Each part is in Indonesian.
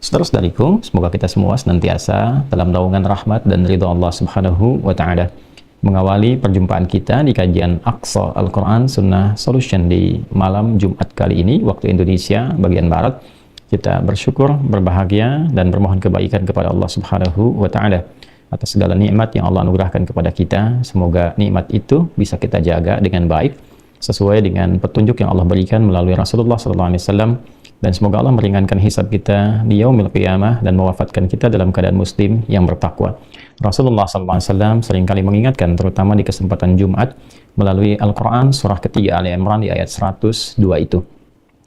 Saudara-saudariku, semoga kita semua senantiasa dalam naungan rahmat dan ridha Allah Subhanahu wa Ta'ala. Mengawali perjumpaan kita di kajian Aqsa Al-Quran Sunnah Solution di malam Jumat kali ini, waktu Indonesia bagian Barat, kita bersyukur, berbahagia, dan bermohon kebaikan kepada Allah Subhanahu wa Ta'ala atas segala nikmat yang Allah anugerahkan kepada kita. Semoga nikmat itu bisa kita jaga dengan baik sesuai dengan petunjuk yang Allah berikan melalui Rasulullah SAW, dan semoga Allah meringankan hisab kita di yaumil qiyamah dan mewafatkan kita dalam keadaan muslim yang bertakwa. Rasulullah SAW seringkali mengingatkan, terutama di kesempatan Jumat, melalui Al-Quran surah ketiga Ali Imran di ayat 102 itu.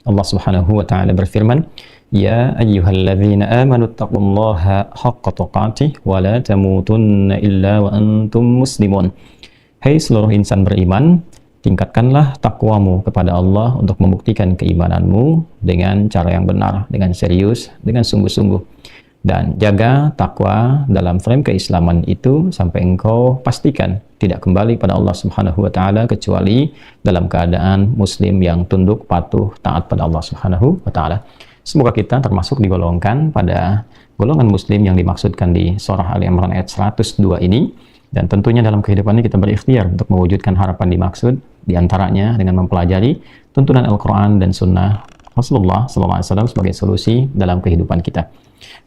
Allah Subhanahu wa Ta'ala berfirman, Ya ayyuhalladzina amanu taqullaha haqqa tuqatih wa la tamutunna illa wa antum muslimun. Hai seluruh insan beriman, tingkatkanlah takwamu kepada Allah untuk membuktikan keimananmu dengan cara yang benar, dengan serius, dengan sungguh-sungguh. Dan jaga takwa dalam frame keislaman itu sampai engkau pastikan tidak kembali pada Allah Subhanahu wa Ta'ala kecuali dalam keadaan muslim yang tunduk, patuh, taat pada Allah Subhanahu wa Ta'ala. Semoga kita termasuk digolongkan pada golongan muslim yang dimaksudkan di surah Ali Imran ayat 102 ini. Dan tentunya dalam kehidupan ini kita berikhtiar untuk mewujudkan harapan dimaksud, diantaranya dengan mempelajari tuntunan Al-Quran dan Sunnah Rasulullah SAW sebagai solusi dalam kehidupan kita.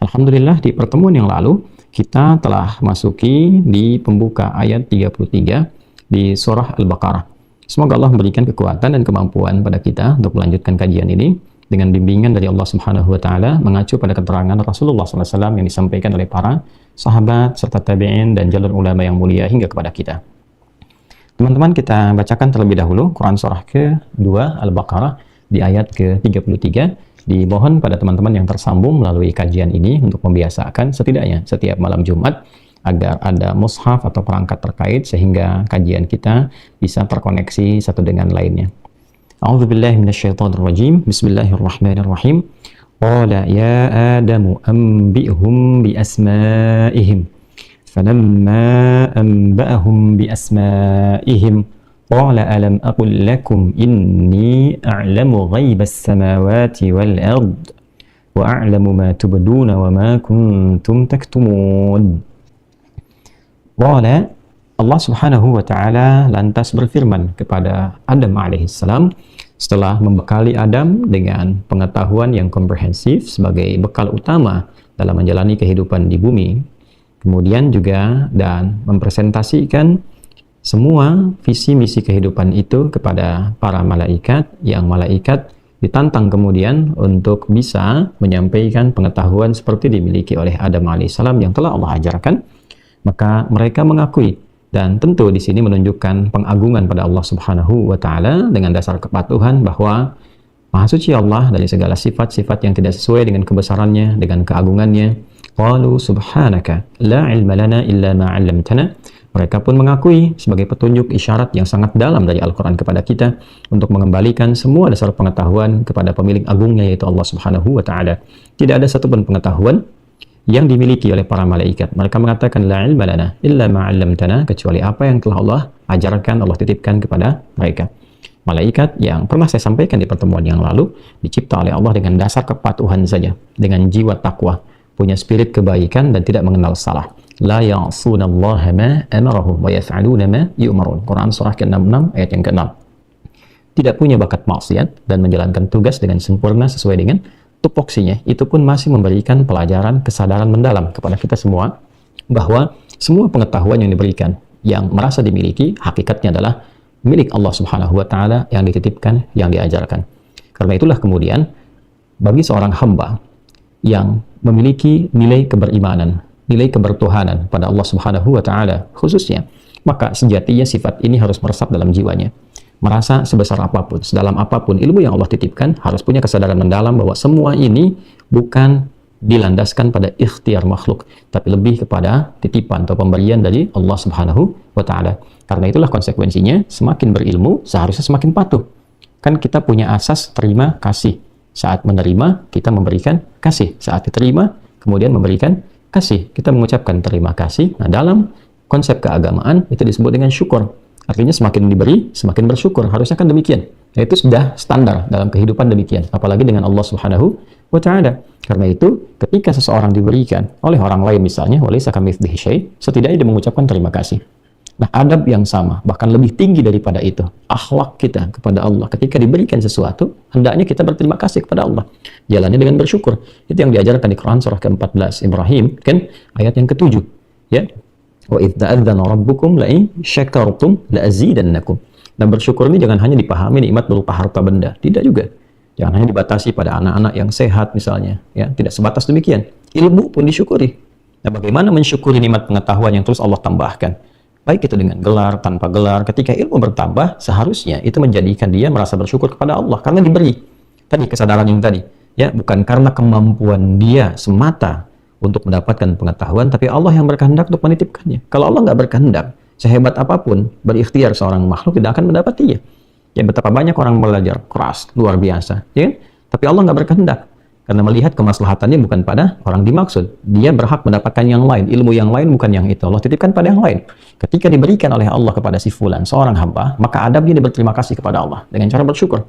Alhamdulillah, di pertemuan yang lalu kita telah masuki di pembuka ayat 33 di surah Al-Baqarah. Semoga Allah memberikan kekuatan dan kemampuan pada kita untuk melanjutkan kajian ini dengan bimbingan dari Allah Subhanahu wa Ta'ala, mengacu pada keterangan Rasulullah SAW yang disampaikan oleh para sahabat serta tabi'in dan jalur ulama yang mulia hingga kepada kita. Teman-teman, kita bacakan terlebih dahulu Quran surah ke-2 Al-Baqarah di ayat ke-33. Dimohon pada teman-teman yang tersambung melalui kajian ini untuk membiasakan setidaknya setiap malam Jumat agar ada mushaf atau perangkat terkait sehingga kajian kita bisa terkoneksi satu dengan lainnya. A'udzubillahi minasyaitonirrajim. Bismillahirrahmanirrahim. Qala ya Adamu anbi'hum biasma'ihim. Falamma anba'ahum biasma'ihim qala alam aqul lakum inni a'lamu ghaibas samawati wal ard wa a'lamu ma tubduna wa ma kuntum taktumun. Qala, Allah Subhanahu wa Ta'ala lantas berfirman kepada Adam alaihissalam setelah membekali Adam dengan pengetahuan yang komprehensif sebagai bekal utama dalam menjalani kehidupan di bumi, kemudian juga dan mempresentasikan semua visi misi kehidupan itu kepada para malaikat, yang malaikat ditantang kemudian untuk bisa menyampaikan pengetahuan seperti dimiliki oleh Adam alaihissalam yang telah Allah ajarkan. Maka mereka mengakui, dan tentu di sini menunjukkan pengagungan pada Allah Subhanahu wa Ta'ala dengan dasar kepatuhan bahwa Maha Suci Allah dari segala sifat-sifat yang tidak sesuai dengan kebesarannya, dengan keagungannya. Qalu subhanaka la ilma lana illa ma 'allamtana. Mereka pun mengakui sebagai petunjuk isyarat yang sangat dalam dari Al-Quran kepada kita untuk mengembalikan semua dasar pengetahuan kepada pemilik agungnya, yaitu Allah Subhanahu wa Ta'ala. Tidak ada satupun pengetahuan yang dimiliki oleh para malaikat. Mereka mengatakan la ilma lana illa ma 'allamtana, kecuali apa yang telah Allah ajarkan, Allah titipkan kepada mereka. Malaikat yang pernah saya sampaikan di pertemuan yang lalu dicipta oleh Allah dengan dasar kepatuhan saja, dengan jiwa takwa, punya spirit kebaikan dan tidak mengenal salah. La ya'sunallaha ma amarahum wa yaf'aluna ma yu'marun. Quran surah ke-66 ayat yang ke-6. Tidak punya bakat maksiat dan menjalankan tugas dengan sempurna sesuai dengan tupoksinya. Itu pun masih memberikan pelajaran kesadaran mendalam kepada kita semua bahwa semua pengetahuan yang diberikan, yang merasa dimiliki, hakikatnya adalah milik Allah Subhanahu wa Ta'ala yang dititipkan, yang diajarkan. Karena itulah kemudian bagi seorang hamba yang memiliki nilai keberimanan, nilai kebertuhanan pada Allah Subhanahu wa Ta'ala khususnya, maka sejatinya sifat ini harus meresap dalam jiwanya. Merasa sebesar apapun, sedalam apapun ilmu yang Allah titipkan, harus punya kesadaran mendalam bahwa semua ini bukan dilandaskan pada ikhtiar makhluk, tapi lebih kepada titipan atau pemberian dari Allah Subhanahu wa Ta'ala. Karena itulah konsekuensinya, semakin berilmu seharusnya semakin patuh. Kan kita punya asas terima kasih. Saat menerima, kita memberikan kasih. Saat diterima, kemudian memberikan kasih. Kita mengucapkan terima kasih. Nah, dalam konsep keagamaan itu disebut dengan syukur. Artinya semakin diberi, semakin bersyukur. Harusnya kan demikian. Itu sudah standar dalam kehidupan demikian. Apalagi dengan Allah Subhanahu wa ta'ala. Karena itu, ketika seseorang diberikan oleh orang lain misalnya, walaysa kamitslihi syai', setidaknya dia mengucapkan terima kasih. Nah, adab yang sama, bahkan lebih tinggi daripada itu, akhlak kita kepada Allah. Ketika diberikan sesuatu, hendaknya kita berterima kasih kepada Allah. Jalannya dengan bersyukur. Itu yang diajarkan di Quran surah ke-14 Ibrahim, kan ayat yang ke-7. Ya. Wa idz ta'adzana rabbukum la in syakartum la azidannakum. Dan bersyukur ini jangan hanya dipahami nikmat berupa harta benda, tidak juga. Jangan hanya dibatasi pada anak-anak yang sehat misalnya, ya, tidak sebatas demikian. Ilmu pun disyukuri. Nah, bagaimana mensyukuri nikmat pengetahuan yang terus Allah tambahkan? Baik itu dengan gelar, tanpa gelar. Ketika ilmu bertambah, seharusnya itu menjadikan dia merasa bersyukur kepada Allah karena diberi. Tadi kesadaran yang tadi, ya, bukan karena kemampuan dia semata untuk mendapatkan pengetahuan, tapi Allah yang berkehendak untuk menitipkannya. Kalau Allah nggak berkehendak, sehebat apapun berikhtiar seorang makhluk tidak akan mendapatinya. Ya, betapa banyak orang belajar keras, luar biasa, ya, tapi Allah nggak berkehendak karena melihat kemaslahatannya bukan pada orang dimaksud. Dia berhak mendapatkan yang lain, ilmu yang lain bukan yang itu. Allah titipkan pada yang lain. Ketika diberikan oleh Allah kepada si fulan, seorang hamba, maka adabnya dia berterima kasih kepada Allah dengan cara bersyukur.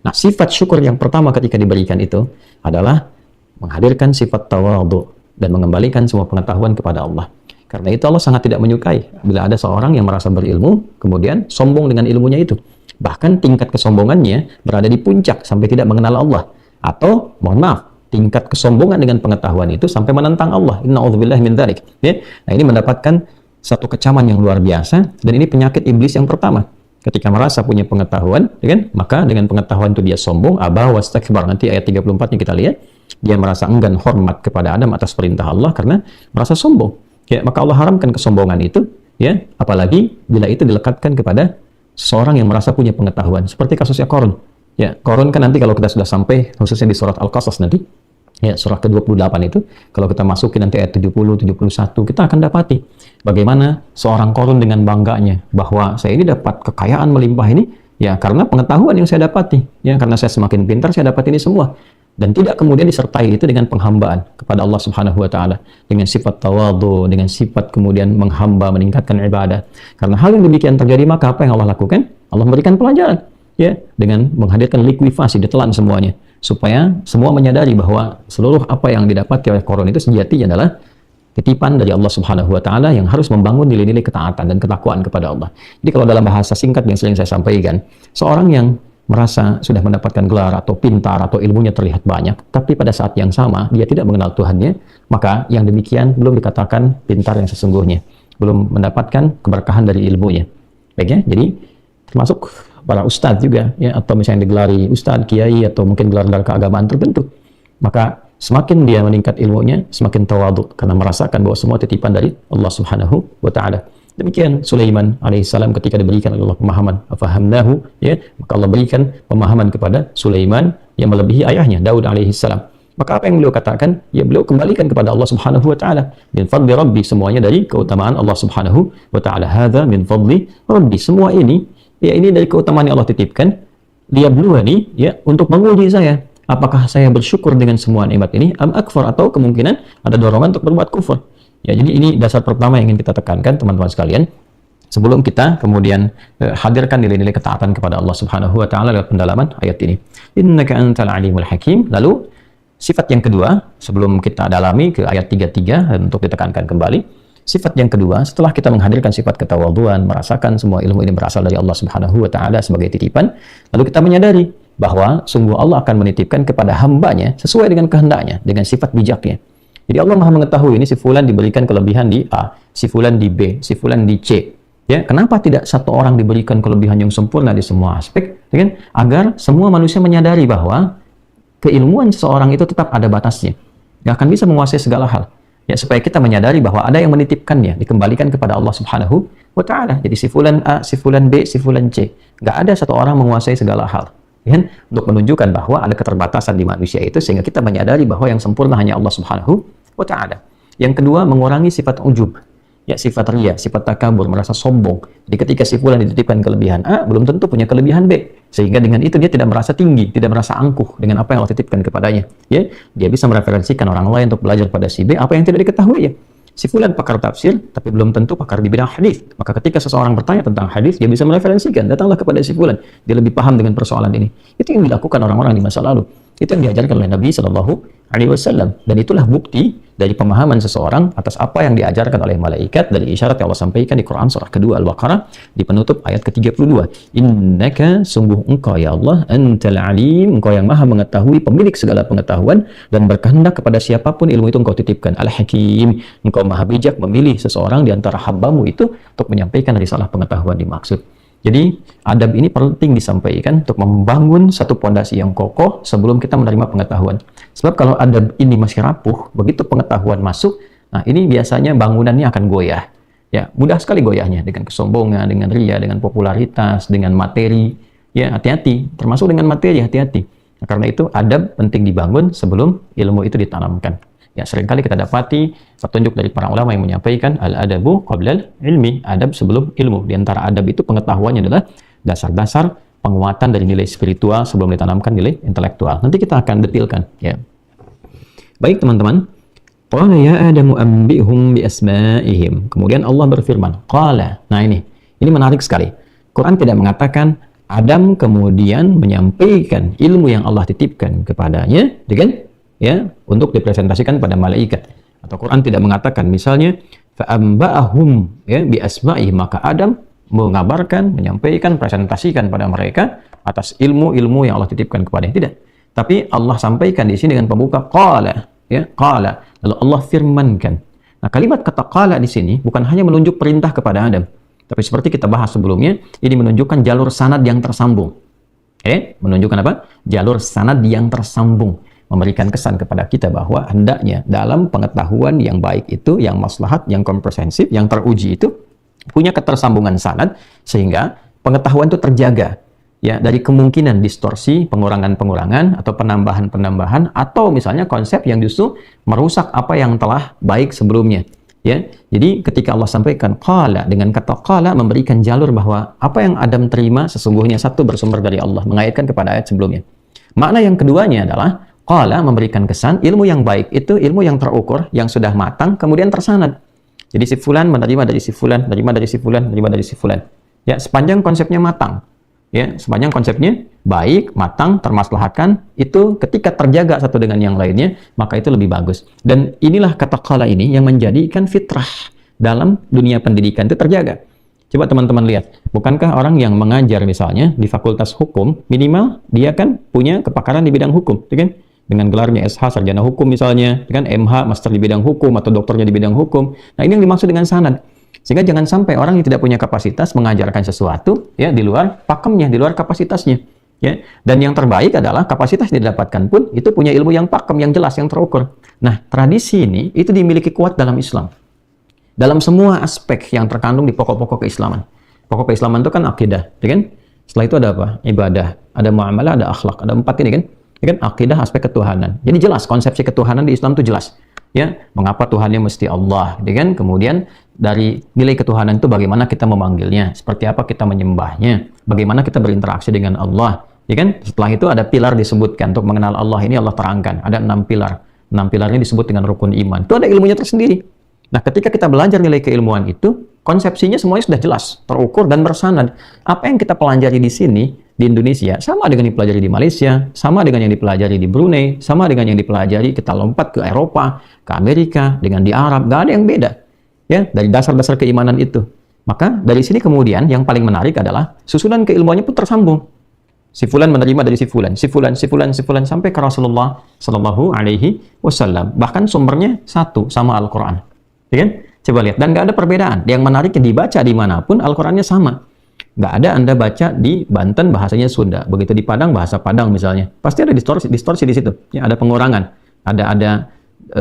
Nah, sifat syukur yang pertama ketika diberikan itu adalah menghadirkan sifat tawadhu dan mengembalikan semua pengetahuan kepada Allah. Karena itu Allah sangat tidak menyukai bila ada seorang yang merasa berilmu, kemudian sombong dengan ilmunya itu. Bahkan tingkat kesombongannya berada di puncak sampai tidak mengenal Allah. Atau, mohon maaf, tingkat kesombongan dengan pengetahuan itu sampai menentang Allah. Inna'udzubillah min dzalik. Ya? Nah, ini mendapatkan satu kecaman yang luar biasa, dan ini penyakit iblis yang pertama. Ketika merasa punya pengetahuan, ya kan? Maka dengan pengetahuan itu dia sombong, aba wastakbar. Nanti ayat 34-nya kita lihat, dia merasa enggan hormat kepada Adam atas perintah Allah karena merasa sombong. Ya, maka Allah haramkan kesombongan itu, ya, apalagi bila itu dilekatkan kepada seorang yang merasa punya pengetahuan, seperti kasusnya Qarun. Ya, Qarun kan nanti kalau kita sudah sampai, khususnya di surat Al-Qasas nanti, ya, surah ke-28 itu, kalau kita masukin nanti ayat 70, 71, kita akan dapati bagaimana seorang Qarun dengan bangganya, bahwa saya ini dapat kekayaan melimpah ini, ya, karena pengetahuan yang saya dapati, ya, karena saya semakin pintar, saya dapat ini semua. Dan tidak kemudian disertai itu dengan penghambaan kepada Allah Subhanahu wa Ta'ala, dengan sifat tawadhu, dengan sifat kemudian menghamba, meningkatkan ibadah. Karena hal yang demikian terjadi, maka apa yang Allah lakukan? Allah memberikan pelajaran, ya, dengan menghadirkan likuifasi, ditelan semuanya, supaya semua menyadari bahwa seluruh apa yang didapati oleh Qarun itu sejatinya adalah titipan dari Allah Subhanahu wa Ta'ala yang harus membangun nilai-nilai ketaatan dan ketakwaan kepada Allah. Jadi kalau dalam bahasa singkat yang sering saya sampaikan, seorang yang merasa sudah mendapatkan gelar atau pintar atau ilmunya terlihat banyak, tapi pada saat yang sama dia tidak mengenal Tuhannya, maka yang demikian belum dikatakan pintar yang sesungguhnya, belum mendapatkan keberkahan dari ilmunya. Baik, ya, jadi termasuk para ustadz juga, ya, atau misalnya digelari ustadz, kiai, atau mungkin gelar-gelar keagamaan tertentu, maka semakin dia meningkat ilmunya, semakin tawadhu karena merasakan bahwa semua titipan dari Allah Subhanahu wa Ta'ala. Demikian Sulaiman alaihissalam ketika diberikan oleh Allah pemahaman, afahamnahu, ya, maka Allah berikan pemahaman kepada Sulaiman yang melebihi ayahnya Daud alaihissalam. Maka apa yang beliau katakan? Ya, beliau kembalikan kepada Allah Subhanahu wa Ta'ala. Min fadli Rabbi, semuanya dari keutamaan Allah Subhanahu wa Ta'ala. Hadza min fadli Rabbi, semua ini, ya, ini dari keutamaan yang Allah titipkan. Liyabluwani, ya, untuk menguji saya. Apakah saya bersyukur dengan semua nikmat ini? Am akfur, atau kemungkinan ada dorongan untuk berbuat kufur. Ya, jadi ini dasar pertama yang ingin kita tekankan, teman-teman sekalian, sebelum kita kemudian hadirkan nilai-nilai ketaatan kepada Allah Subhanahu wa Ta'ala lewat pendalaman ayat ini. Innaka antal alimul hakim. Lalu sifat yang kedua, sebelum kita dalami ke ayat 33 untuk ditekankan kembali, sifat yang kedua, setelah kita menghadirkan sifat ketawadhuan, merasakan semua ilmu ini berasal dari Allah Subhanahu wa Ta'ala sebagai titipan, lalu kita menyadari bahwa sungguh Allah akan menitipkan kepada hambanya sesuai dengan kehendaknya, dengan sifat bijaknya. Jadi Allah Maha mengetahui ini si fulan diberikan kelebihan di A, si fulan di B, si fulan di C. Ya, kenapa tidak satu orang diberikan kelebihan yang sempurna di semua aspek? Ya kan? Agar semua manusia menyadari bahwa keilmuan seseorang itu tetap ada batasnya. Nggak akan bisa menguasai segala hal. Ya, supaya kita menyadari bahwa ada yang menitipkannya, dikembalikan kepada Allah Subhanahu wa Ta'ala. Jadi si fulan A, si fulan B, si fulan C. Nggak ada satu orang menguasai segala hal. Ya, untuk menunjukkan bahwa ada keterbatasan di manusia itu, sehingga kita menyadari bahwa yang sempurna hanya Allah Subhanahu wa Ta'ala. Yang kedua, mengurangi sifat ujub, ya, sifat riya, sifat takabur, merasa sombong. Jadi ketika si fulan dititipkan kelebihan A, belum tentu punya kelebihan B, sehingga dengan itu dia tidak merasa tinggi, tidak merasa angkuh dengan apa yang Allah titipkan kepadanya. Ya, dia bisa mereferensikan orang lain untuk belajar pada si B apa yang tidak diketahui. Ya, si fulan pakar tafsir, tapi belum tentu pakar di bidang hadis. Maka ketika seseorang bertanya tentang hadis, dia bisa mereferensikan, datanglah kepada si fulan, dia lebih paham dengan persoalan ini. Itu yang dilakukan orang-orang di masa lalu. Itu yang diajarkan oleh Nabi Shallallahu Alaihi Wasallam, dan itulah bukti dari pemahaman seseorang atas apa yang diajarkan oleh malaikat dari isyarat yang Allah sampaikan di Quran surah kedua Al-Baqarah di penutup ayat ke-32. Innaka, sungguh engkau ya Allah, antal alim, engkau yang maha mengetahui, pemilik segala pengetahuan, dan berkehendak kepada siapapun ilmu itu engkau titipkan. Al-Hakim, engkau maha bijak memilih seseorang di antara hambamu itu untuk menyampaikan risalah pengetahuan dimaksud. Jadi adab ini penting disampaikan untuk membangun satu pondasi yang kokoh sebelum kita menerima pengetahuan. Sebab kalau adab ini masih rapuh, begitu pengetahuan masuk, nah ini biasanya bangunannya akan goyah. Ya, mudah sekali goyahnya dengan kesombongan, dengan ria, dengan popularitas, dengan materi. Ya, hati-hati. Termasuk dengan materi, hati-hati. Nah, karena itu adab penting dibangun sebelum ilmu itu ditanamkan. Ya, seringkali kita dapati petunjuk dari para ulama yang menyampaikan al-adabu qablal ilmi, adab sebelum ilmu. Di antara adab itu pengetahuannya adalah dasar-dasar penguatan dari nilai spiritual sebelum ditanamkan nilai intelektual. Nanti kita akan detilkan, ya. Baik teman-teman. Qala ya Adamu ambihum bi asma'ihim. Kemudian Allah berfirman, qala. Nah ini menarik sekali. Quran tidak mengatakan Adam kemudian menyampaikan ilmu yang Allah titipkan kepadanya, ya, untuk dipresentasikan pada malaikat. Atau Quran tidak mengatakan misalnya fa'amba'ahum, ya, bi asma'i, maka Adam mengabarkan, menyampaikan, presentasikan pada mereka atas ilmu-ilmu yang Allah titipkan kepadanya. Tidak. Tapi Allah sampaikan di sini dengan pembuka qala, ya, qala. Lalu Allah firmankan. Nah, kalimat kata qala di sini bukan hanya menunjuk perintah kepada Adam, tapi seperti kita bahas sebelumnya, ini menunjukkan jalur sanad yang tersambung. Menunjukkan apa? Jalur sanad yang tersambung. Memberikan kesan kepada kita bahwa hendaknya dalam pengetahuan yang baik itu, yang maslahat, yang komprehensif, yang teruji itu punya ketersambungan sanad sehingga pengetahuan itu terjaga, ya, dari kemungkinan distorsi, pengurangan-pengurangan atau penambahan-penambahan, atau misalnya konsep yang justru merusak apa yang telah baik sebelumnya, ya. Jadi ketika Allah sampaikan qala, dengan kata qala memberikan jalur bahwa apa yang Adam terima sesungguhnya satu bersumber dari Allah, mengaitkan kepada ayat sebelumnya. Makna yang keduanya adalah qala memberikan kesan ilmu yang baik itu ilmu yang terukur, yang sudah matang, kemudian tersanad. Jadi si fulan menerima dari si fulan, menerima dari si fulan, menerima dari si fulan. Ya, sepanjang konsepnya matang. Ya, sepanjang konsepnya baik, matang, termaslahatkan, itu ketika terjaga satu dengan yang lainnya, maka itu lebih bagus. Dan inilah kata qala ini yang menjadikan fitrah dalam dunia pendidikan itu terjaga. Coba teman-teman lihat, bukankah orang yang mengajar misalnya di fakultas hukum, minimal dia kan punya kepakaran di bidang hukum, kan? Dengan gelarnya SH, sarjana hukum misalnya, dengan MH, master di bidang hukum, atau doktornya di bidang hukum. Nah, ini yang dimaksud dengan sanad. Sehingga jangan sampai orang yang tidak punya kapasitas mengajarkan sesuatu, ya, di luar pakemnya, di luar kapasitasnya. Ya. Dan yang terbaik adalah kapasitas yang didapatkan pun itu punya ilmu yang pakem, yang jelas, yang terukur. Nah, tradisi ini itu dimiliki kuat dalam Islam. Dalam semua aspek yang terkandung di pokok-pokok keislaman. Pokok keislaman itu kan akidah, ya kan? Setelah itu ada apa? Ibadah, ada muamalah, ada akhlak, ada 4 ini kan? Ya kan? Akidah, aspek ketuhanan. Jadi jelas konsepsi ketuhanan di Islam itu jelas. Ya, mengapa Tuhannya mesti Allah, ya kan? Kemudian dari nilai ketuhanan itu bagaimana kita memanggilnya, seperti apa kita menyembahnya, bagaimana kita berinteraksi dengan Allah, ya kan? Setelah itu ada pilar disebutkan untuk mengenal Allah, ini Allah terangkan, ada 6 pilar. 6 pilarnya disebut dengan rukun iman. Itu ada ilmunya tersendiri. Nah, ketika kita belajar nilai keilmuan itu, konsepsinya semuanya sudah jelas, terukur dan bersanad. Apa yang kita pelajari di sini di Indonesia sama dengan yang dipelajari di Malaysia, sama dengan yang dipelajari di Brunei, sama dengan yang dipelajari kita lompat ke Eropa, ke Amerika, dengan di Arab, nggak ada yang beda. Ya, dari dasar-dasar keimanan itu. Maka dari sini kemudian yang paling menarik adalah susunan keilmuannya pun tersambung. Si fulan menerima dari si fulan, si fulan, si fulan, si fulan sampai ke Rasulullah Shallallahu Alaihi Wasallam. Bahkan sumbernya satu sama Al-Quran. Ya kan? Coba lihat, dan nggak ada perbedaan. Yang menariknya dibaca dimanapun Al-Qurannya sama. Nggak ada Anda baca di Banten bahasanya Sunda, begitu di Padang bahasa Padang misalnya, pasti ada distorsi di situ. Ya, ada pengurangan, ada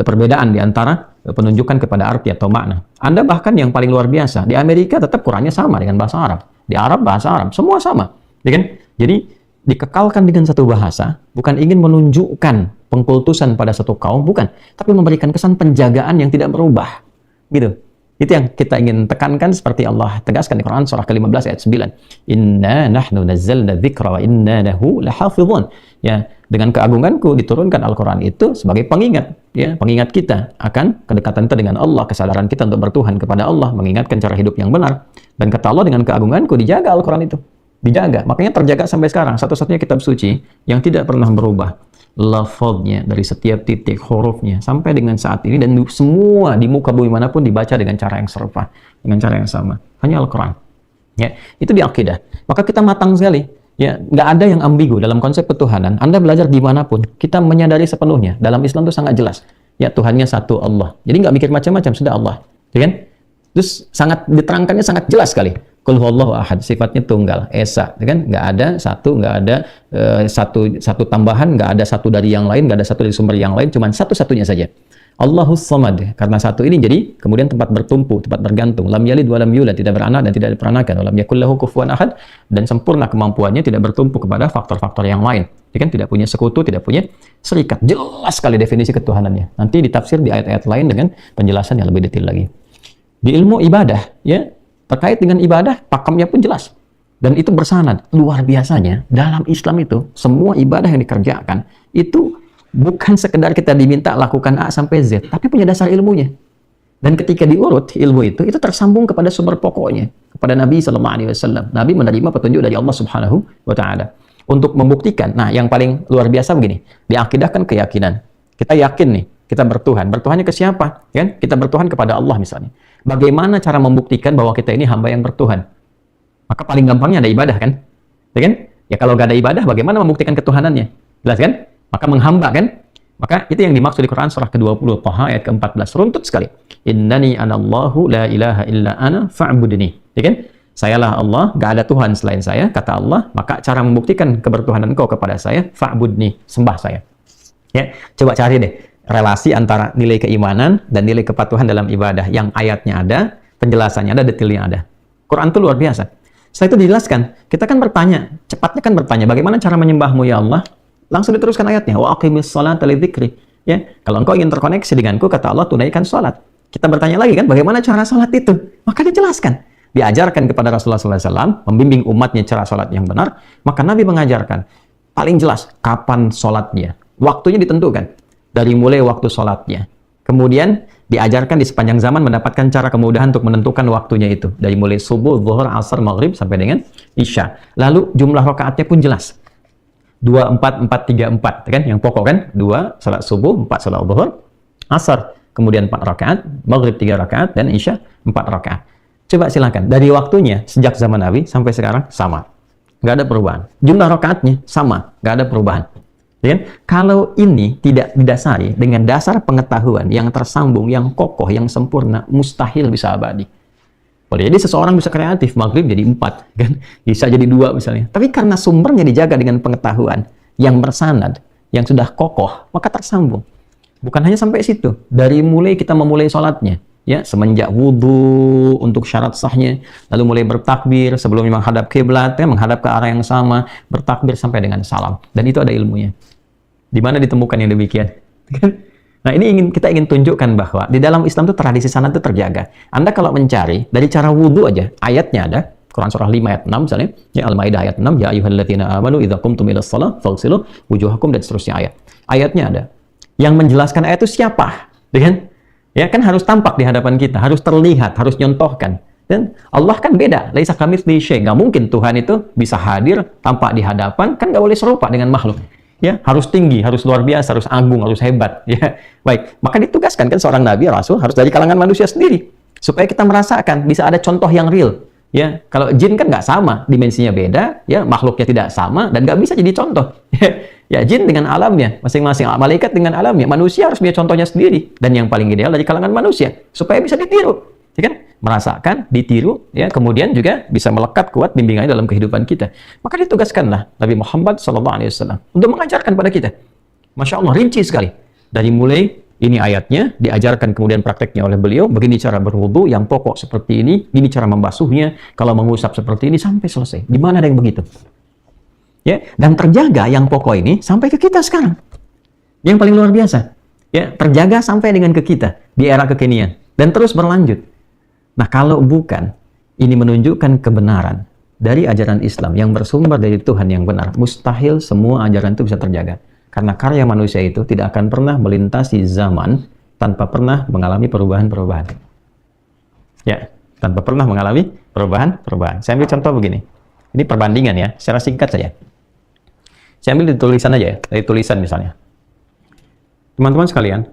perbedaan di antara penunjukan kepada arti atau makna. Anda bahkan yang paling luar biasa di Amerika tetap Qurannya sama dengan bahasa Arab, di Arab bahasa Arab, semua sama, ya kan? Jadi dikekalkan dengan satu bahasa, bukan ingin menunjukkan pengkultusan pada satu kaum, bukan, tapi memberikan kesan penjagaan yang tidak berubah. Gitu. Itu yang kita ingin tekankan seperti Allah tegaskan di Quran surah ke-15 ayat 9. Inna nahnu nazzalna dzikra wa inna lahu lahafizun. Ya, dengan keagunganku diturunkan Al-Quran itu sebagai pengingat, ya, pengingat kita akan kedekatan kita dengan Allah, kesadaran kita untuk bertuhan kepada Allah, mengingatkan cara hidup yang benar. Dan kata Allah, dengan keagunganku dijaga Al-Quran itu. Dijaga. Makanya terjaga sampai sekarang, satu-satunya kitab suci yang tidak pernah berubah. lafadznya, dari setiap titik hurufnya sampai dengan saat ini, dan semua di muka bumi manapun dibaca dengan cara yang serupa, dengan cara yang sama. Hanya Al-Quran. Ya, itu di akidah. Maka kita matang sekali. Ya, nggak ada yang ambigu dalam konsep ketuhanan. Anda belajar dimanapun, kita menyadari sepenuhnya. Dalam Islam itu sangat jelas. Ya, Tuhannya satu, Allah. Jadi nggak mikir macam-macam, sudah Allah. Ya kan? Terus sangat diterangkannya sangat jelas sekali. Qul huwallahu ahad, sifatnya tunggal, esa, ya kan? Nggak ada satu, nggak ada satu tambahan, nggak ada satu dari yang lain, nggak ada satu dari sumber yang lain, cuma satu-satunya saja. Allahus samad, karena satu ini jadi kemudian tempat bertumpu, tempat bergantung. Lam yalid wa lam yulad, tidak beranak dan tidak diperanakan. Wa lam yakul lahu kufuwan ahad, dan sempurna kemampuannya, tidak bertumpu kepada faktor-faktor yang lain. Ya kan? Tidak punya sekutu, tidak punya serikat. Jelas sekali definisi ketuhanannya. Nanti ditafsir di ayat-ayat lain dengan penjelasan yang lebih detail lagi. Di ilmu ibadah, ya, terkait dengan ibadah, pakemnya pun jelas. Dan itu bersanad. Luar biasanya, dalam Islam itu, semua ibadah yang dikerjakan, itu bukan sekedar kita diminta lakukan A sampai Z, tapi punya dasar ilmunya. Dan ketika diurut ilmu itu tersambung kepada sumber pokoknya, kepada Nabi SAW. Nabi menerima petunjuk dari Allah Subhanahu wa Ta'ala. Untuk membuktikan, nah yang paling luar biasa begini, diakidahkan keyakinan. Kita yakin nih, kita bertuhan. Bertuhannya ke siapa? Kan? Kita bertuhan kepada Allah misalnya. Bagaimana cara membuktikan bahwa kita ini hamba yang bertuhan? Maka paling gampangnya ada ibadah kan? Ya kan? Ya kalau nggak ada ibadah, bagaimana membuktikan ketuhanannya? Jelas kan? Maka menghamba kan? Maka itu yang dimaksud di Quran surah ke-20, Taha ayat ke-14. Runtut sekali. Innani anallahu la ilaha illa ana fa'budni. Ya kan? Sayalah Allah, nggak ada Tuhan selain saya, kata Allah. Maka cara membuktikan kebertuhanan kau kepada saya, fa'budni, sembah saya. Ya, coba cari deh relasi antara nilai keimanan dan nilai kepatuhan dalam ibadah, yang ayatnya ada, penjelasannya ada, detailnya ada. Quran itu luar biasa. Setelah itu dijelaskan, kita kan bertanya, cepatnya kan bertanya, bagaimana cara menyembahmu ya Allah? Langsung diteruskan ayatnya, wa aqimis sholata lidzikri. Ya, kalau engkau ingin terkoneksi denganku, kata Allah, tunaikan sholat. Kita bertanya lagi kan, bagaimana cara sholat itu? Maka dijelaskan. Diajarkan kepada Rasulullah SAW, membimbing umatnya cara sholat yang benar, maka Nabi mengajarkan, paling jelas, kapan sholatnya. Waktunya ditentukan. Dari mulai waktu sholatnya. Kemudian diajarkan di sepanjang zaman mendapatkan cara kemudahan untuk menentukan waktunya itu. Dari mulai subuh, zuhur, asar, maghrib, sampai dengan isya. Lalu jumlah rakaatnya pun jelas. 2, 4, 4, 3, 4. Kan? Yang pokok kan? 2, salat subuh, 4, salat zuhur, asar. Kemudian 4 rakaat, maghrib 3 rakaat, dan isya 4 rakaat. Coba silakan. Dari waktunya, sejak zaman Nabi sampai sekarang, sama. Nggak ada perubahan. Jumlah rakaatnya, sama. Nggak ada perubahan. Ya, kalau ini tidak didasari dengan dasar pengetahuan yang tersambung, yang kokoh, yang sempurna, mustahil bisa abadi. Boleh jadi seseorang bisa kreatif, maghrib jadi 4, kan? Bisa jadi 2 misalnya. Tapi karena sumbernya dijaga dengan pengetahuan yang bersanad, yang sudah kokoh, maka tersambung. Bukan hanya sampai situ. Dari mulai kita memulai sholatnya, ya, semenjak wudhu untuk syarat sahnya, lalu mulai bertakbir sebelum menghadap kiblat, ya, menghadap ke arah yang sama, bertakbir sampai dengan salam. Dan itu ada ilmunya. Di mana ditemukan yang demikian? Nah, ini kita ingin tunjukkan bahwa di dalam Islam itu tradisi sanad itu terjaga. Anda kalau mencari dari cara wudhu aja, ayatnya ada, Quran surah 5 ayat 6 misalnya, ya Al-Maidah ayat 6, ya ayyuhalladzina amanu idza qumtum ilas shalah faghsilu wujuhakum, dan seterusnya ayat. Ayatnya ada. Yang menjelaskan ayat itu siapa? Ya kan harus tampak di hadapan kita, harus terlihat, harus nyontohkan. Dan Allah kan beda, laisa kamitslihi syai'. Nggak mungkin Tuhan itu bisa hadir tampak di hadapan, kan nggak boleh serupa dengan makhluk. Ya, harus tinggi, harus luar biasa, harus agung, harus hebat. Ya, baik. Maka ditugaskan kan seorang nabi, rasul harus dari kalangan manusia sendiri, supaya kita merasakan, bisa ada contoh yang real. Ya, kalau jin kan nggak sama, dimensinya beda, ya makhluknya tidak sama, dan nggak bisa jadi contoh. Ya, jin dengan alamnya, masing-masing malaikat dengan alamnya, manusia harus punya contohnya sendiri, dan yang paling ideal dari kalangan manusia, supaya bisa ditiru. Ya kan? Merasakan, ditiru, ya, kemudian juga bisa melekat kuat bimbingannya dalam kehidupan kita. Maka ditugaskanlah Nabi Muhammad SAW untuk mengajarkan pada kita. Masya Allah, rinci sekali. Dari mulai ini ayatnya, diajarkan kemudian prakteknya oleh beliau, begini cara berwudu, yang pokok seperti ini cara membasuhnya, kalau mengusap seperti ini, sampai selesai. Di mana ada yang begitu? Ya, dan terjaga yang pokok ini sampai ke kita sekarang. Yang paling luar biasa. Ya, terjaga sampai dengan ke kita di era kekinian dan terus berlanjut. Nah, kalau bukan, ini menunjukkan kebenaran dari ajaran Islam yang bersumber dari Tuhan yang benar. Mustahil semua ajaran itu bisa terjaga. Karena karya manusia itu tidak akan pernah melintasi zaman tanpa pernah mengalami perubahan-perubahan. Ya, tanpa pernah mengalami perubahan-perubahan. Saya ambil contoh begini. Ini perbandingan ya, secara singkat saja. Saya ambil di tulisan aja ya, dari tulisan misalnya. Teman-teman sekalian,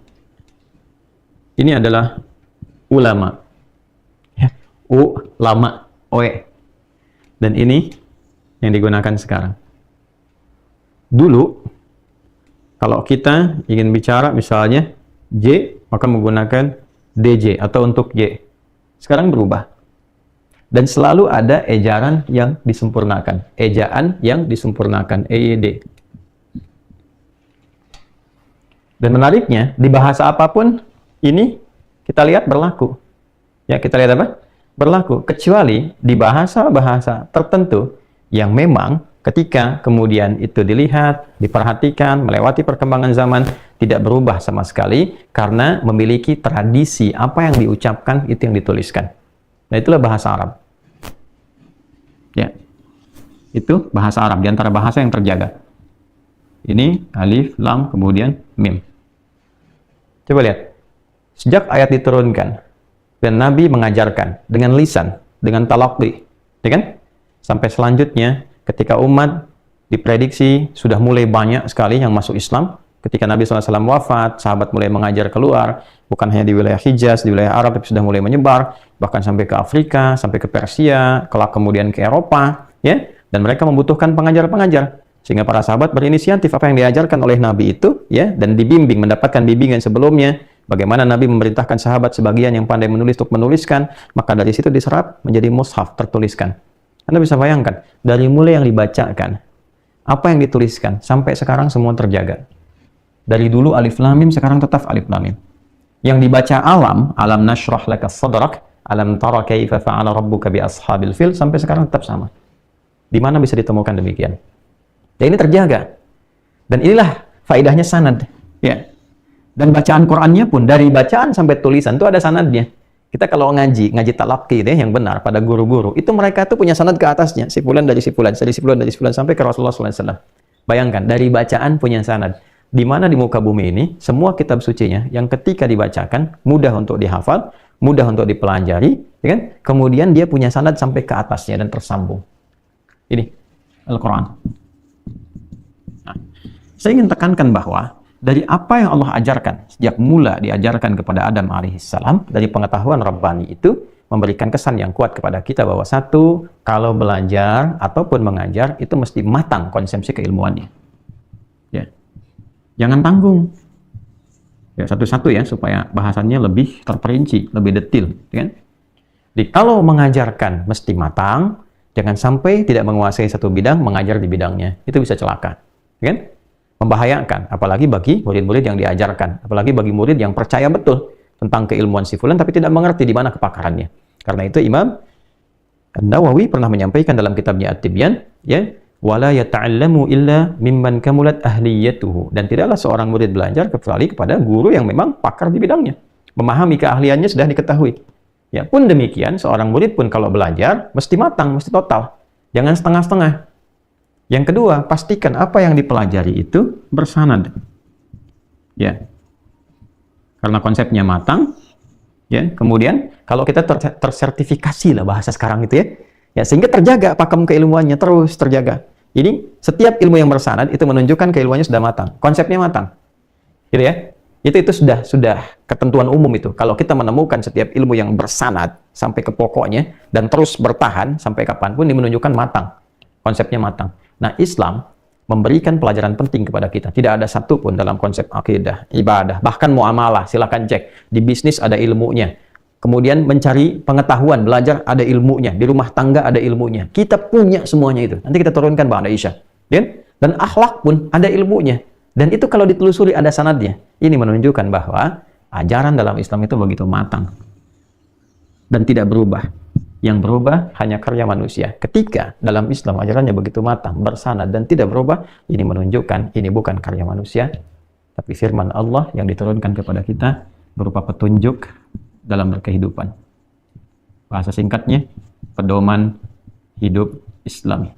ini adalah ulama. Ya, ulama, oe. Dan ini yang digunakan sekarang. Dulu, kalau kita ingin bicara misalnya J, maka menggunakan DJ atau untuk Y. Sekarang berubah. Dan selalu ada ejaan yang disempurnakan. Ejaan yang disempurnakan, EYD. Dan menariknya, di bahasa apapun, ini kita lihat berlaku. Ya, kita lihat apa? Berlaku. Kecuali di bahasa-bahasa tertentu yang memang ketika kemudian itu dilihat, diperhatikan, melewati perkembangan zaman, tidak berubah sama sekali karena memiliki tradisi apa yang diucapkan itu yang dituliskan. Nah, itulah bahasa Arab. Ya. Itu bahasa Arab, di antara bahasa yang terjaga. Ini alif, lam, kemudian mim. Coba lihat. Sejak ayat diturunkan dan Nabi mengajarkan dengan lisan, dengan talaqi, ya kan? Sampai selanjutnya ketika umat diprediksi sudah mulai banyak sekali yang masuk Islam, ketika Nabi SAW wafat, sahabat mulai mengajar keluar, bukan hanya di wilayah Hijaz, di wilayah Arab, tapi sudah mulai menyebar, bahkan sampai ke Afrika, sampai ke Persia, kelak kemudian ke Eropa, ya. Dan mereka membutuhkan pengajar-pengajar. Sehingga para sahabat berinisiatif apa yang diajarkan oleh Nabi itu, ya, dan dibimbing, mendapatkan bimbingan sebelumnya, bagaimana Nabi memerintahkan sahabat sebagian yang pandai menulis untuk menuliskan, maka dari situ diserap menjadi mushaf, tertuliskan. Anda bisa bayangkan, dari mulai yang dibacakan, apa yang dituliskan, sampai sekarang semua terjaga. Dari dulu alif lam mim, sekarang tetap alif lam mim. Yang dibaca alam nashrah laka sadrak, alam tara kaifa fa'ala rabbuka bi ashabil fil, sampai sekarang tetap sama. Di mana bisa ditemukan demikian? Ya, ini terjaga. Dan inilah faedahnya sanad. Ya. Dan bacaan Qur'annya pun, dari bacaan sampai tulisan, itu ada sanadnya. Kita kalau ngaji talaqi deh yang benar pada guru-guru, itu mereka tuh punya sanad ke atasnya, si fulan dari si fulan, dari si fulan dari si fulan sampai ke Rasulullah SAW. Bayangkan, dari bacaan punya sanad. Di mana di muka bumi ini, semua kitab sucinya yang ketika dibacakan mudah untuk dihafal, mudah untuk dipelajari, ya kan? Kemudian dia punya sanad sampai ke atasnya dan tersambung. Ini Al-Qur'an. Nah, saya ingin tekankan bahwa dari apa yang Allah ajarkan, sejak mula diajarkan kepada Adam alaihissalam, dari pengetahuan Rabbani itu, memberikan kesan yang kuat kepada kita bahwa satu, kalau belajar ataupun mengajar, itu mesti matang konsepsi keilmuannya. Ya. Jangan tanggung. Ya, satu-satu ya, supaya bahasannya lebih terperinci, lebih detail. Ya kan? Jadi, kalau mengajarkan mesti matang, jangan sampai tidak menguasai satu bidang, mengajar di bidangnya. Itu bisa celaka. Ya kan? Membahayakan, apalagi bagi murid-murid yang diajarkan, apalagi bagi murid yang percaya betul tentang keilmuan si fulan tapi tidak mengerti di mana kepakarannya. Karena itu Imam An-Nawawi pernah menyampaikan dalam kitabnya At-Tibyan, ya, wala yata'allamu illa mimman kamulat ahliyatuhu, dan tidaklah seorang murid belajar kecuali kepada guru yang memang pakar di bidangnya, memahami keahliannya sudah diketahui. Ya, pun demikian seorang murid pun kalau belajar mesti matang, mesti total. Jangan setengah-setengah. Yang kedua, pastikan apa yang dipelajari itu bersanad. Ya. Karena konsepnya matang, ya. Kemudian kalau kita tersertifikasi lah bahasa sekarang itu ya. Ya, sehingga terjaga pakem keilmuannya terus terjaga. Jadi, setiap ilmu yang bersanad itu menunjukkan keilmuannya sudah matang, konsepnya matang. Gitu ya. Itu sudah ketentuan umum itu. Kalau kita menemukan setiap ilmu yang bersanad sampai ke pokoknya dan terus bertahan sampai kapanpun, ini menunjukkan matang. Konsepnya matang. Nah, Islam memberikan pelajaran penting kepada kita. Tidak ada satupun dalam konsep akidah, ibadah, bahkan muamalah, silakan cek. Di bisnis ada ilmunya. Kemudian mencari pengetahuan, belajar ada ilmunya. Di rumah tangga ada ilmunya. Kita punya semuanya itu. Nanti kita turunkan Bang Aisyah. Dan akhlak pun ada ilmunya. Dan itu kalau ditelusuri ada sanadnya. Ini menunjukkan bahwa ajaran dalam Islam itu begitu matang. Dan tidak berubah. Yang berubah hanya karya manusia. Ketika dalam Islam ajarannya begitu matang, bersanad dan tidak berubah, ini menunjukkan ini bukan karya manusia, tapi firman Allah yang diturunkan kepada kita berupa petunjuk dalam berkehidupan. Bahasa singkatnya, pedoman hidup Islami.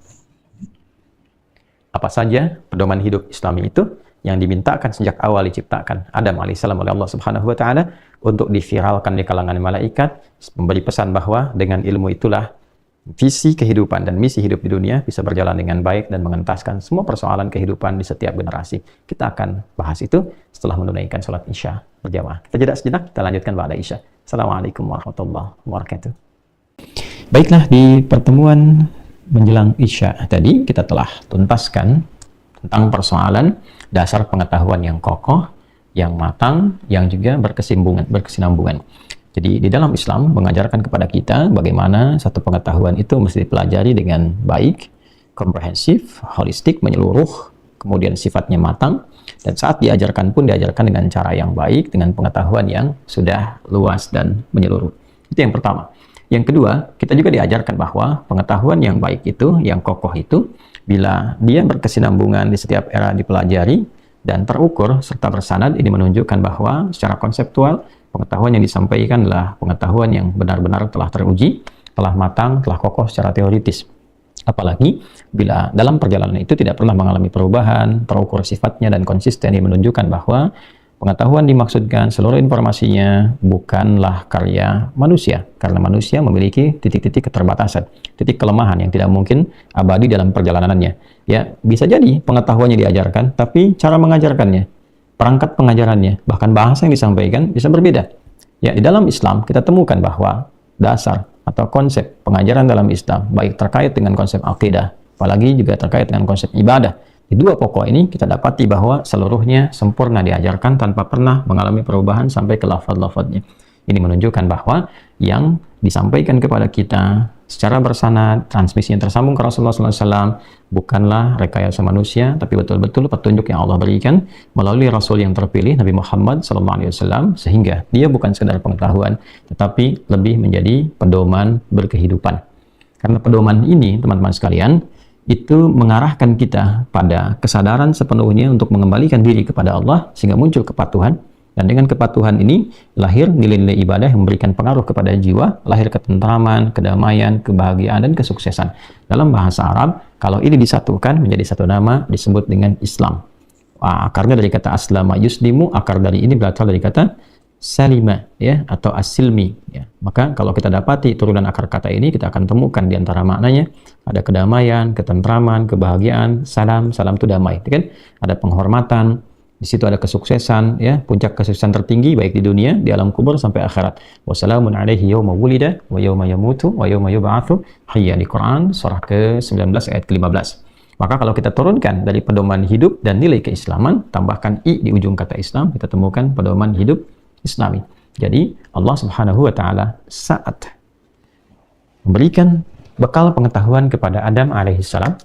Apa saja pedoman hidup Islami itu yang dimintakan sejak awal diciptakan Adam alaihissalam oleh Allah Subhanahu wa taala untuk diviralkan di kalangan malaikat, memberi pesan bahwa dengan ilmu itulah visi kehidupan dan misi hidup di dunia bisa berjalan dengan baik dan mengentaskan semua persoalan kehidupan di setiap generasi. Kita akan bahas itu setelah menunaikan sholat Isya berjamaah. Kita jeda sejenak, kita lanjutkan ba'da Isya. Assalamualaikum warahmatullahi wabarakatuh. Baiklah, di pertemuan menjelang Isya tadi kita telah tuntaskan tentang persoalan dasar pengetahuan yang kokoh, yang matang, yang juga berkesinambungan. Jadi di dalam Islam mengajarkan kepada kita bagaimana satu pengetahuan itu mesti dipelajari dengan baik, komprehensif, holistik, menyeluruh, kemudian sifatnya matang, dan saat diajarkan pun diajarkan dengan cara yang baik, dengan pengetahuan yang sudah luas dan menyeluruh. Itu yang pertama. Yang kedua, kita juga diajarkan bahwa pengetahuan yang baik itu, yang kokoh itu, bila dia berkesinambungan di setiap era dipelajari dan terukur serta bersanad, ini menunjukkan bahwa secara konseptual pengetahuan yang disampaikan adalah pengetahuan yang benar-benar telah teruji, telah matang, telah kokoh secara teoritis. Apalagi bila dalam perjalanan itu tidak pernah mengalami perubahan, terukur sifatnya dan konsisten, yang menunjukkan bahwa pengetahuan dimaksudkan seluruh informasinya bukanlah karya manusia, karena manusia memiliki titik-titik keterbatasan, titik kelemahan yang tidak mungkin abadi dalam perjalanannya. Ya, bisa jadi pengetahuannya diajarkan, tapi cara mengajarkannya, perangkat pengajarannya, bahkan bahasa yang disampaikan bisa berbeda. Ya, di dalam Islam kita temukan bahwa dasar atau konsep pengajaran dalam Islam, baik terkait dengan konsep akidah, apalagi juga terkait dengan konsep ibadah, di dua pokok ini kita dapati bahwa seluruhnya sempurna diajarkan tanpa pernah mengalami perubahan sampai ke lafaz-lafaznya. Ini menunjukkan bahwa yang disampaikan kepada kita secara bersanad, transmisi yang tersambung ke Rasulullah SAW bukanlah rekayasa manusia, tapi betul-betul petunjuk yang Allah berikan melalui Rasul yang terpilih, Nabi Muhammad SAW, sehingga dia bukan sekedar pengetahuan, tetapi lebih menjadi pedoman berkehidupan. Karena pedoman ini, teman-teman sekalian, itu mengarahkan kita pada kesadaran sepenuhnya untuk mengembalikan diri kepada Allah, sehingga muncul kepatuhan. Dan dengan kepatuhan ini lahir nilai-nilai ibadah yang memberikan pengaruh kepada jiwa, lahir ketentraman, kedamaian, kebahagiaan, dan kesuksesan. Dalam bahasa Arab, kalau ini disatukan menjadi satu nama disebut dengan Islam. Akarnya dari kata aslama yuslimu, akar dari ini berasal dari kata salima, ya, atau asilmi. Ya. Maka kalau kita dapati turunan akar kata ini, kita akan temukan di antara maknanya ada kedamaian, ketentraman, kebahagiaan, salam itu damai, kan? Ada penghormatan. Di situ ada kesuksesan, ya, puncak kesuksesan tertinggi baik di dunia, di alam kubur sampai akhirat. Wassalamun alaihi yawma wulida wa yawma yamutu wa yawma yub'atsu hayya, di Quran surah ke-19 ayat ke-15. Maka kalau kita turunkan dari pedoman hidup dan nilai keislaman, tambahkan i di ujung kata Islam, kita temukan pedoman hidup Islami. Jadi Allah Subhanahu wa taala saat memberikan bekal pengetahuan kepada Adam alaihissalam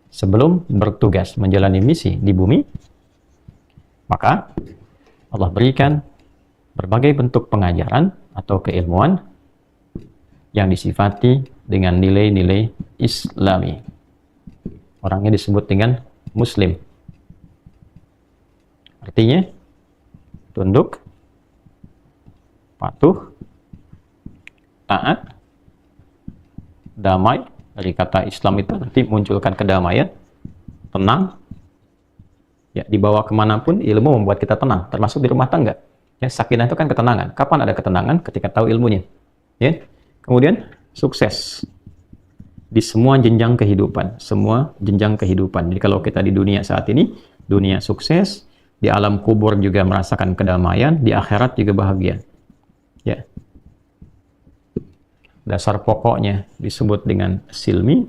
sebelum bertugas menjalani misi di bumi, maka Allah berikan berbagai bentuk pengajaran atau keilmuan yang disifati dengan nilai-nilai Islami. Orangnya disebut dengan Muslim. Artinya tunduk, patuh, taat, damai. Dari kata Islam itu nanti munculkan kedamaian, tenang. Ya, dibawa kemanapun ilmu membuat kita tenang, termasuk di rumah tangga. Ya, sakinah itu kan ketenangan. Kapan ada ketenangan? Ketika tahu ilmunya. Ya. Kemudian sukses di semua jenjang kehidupan, semua jenjang kehidupan. Jadi kalau kita di dunia saat ini, dunia sukses, di alam kubur juga merasakan kedamaian, di akhirat juga bahagia. Ya. Dasar pokoknya disebut dengan silmi,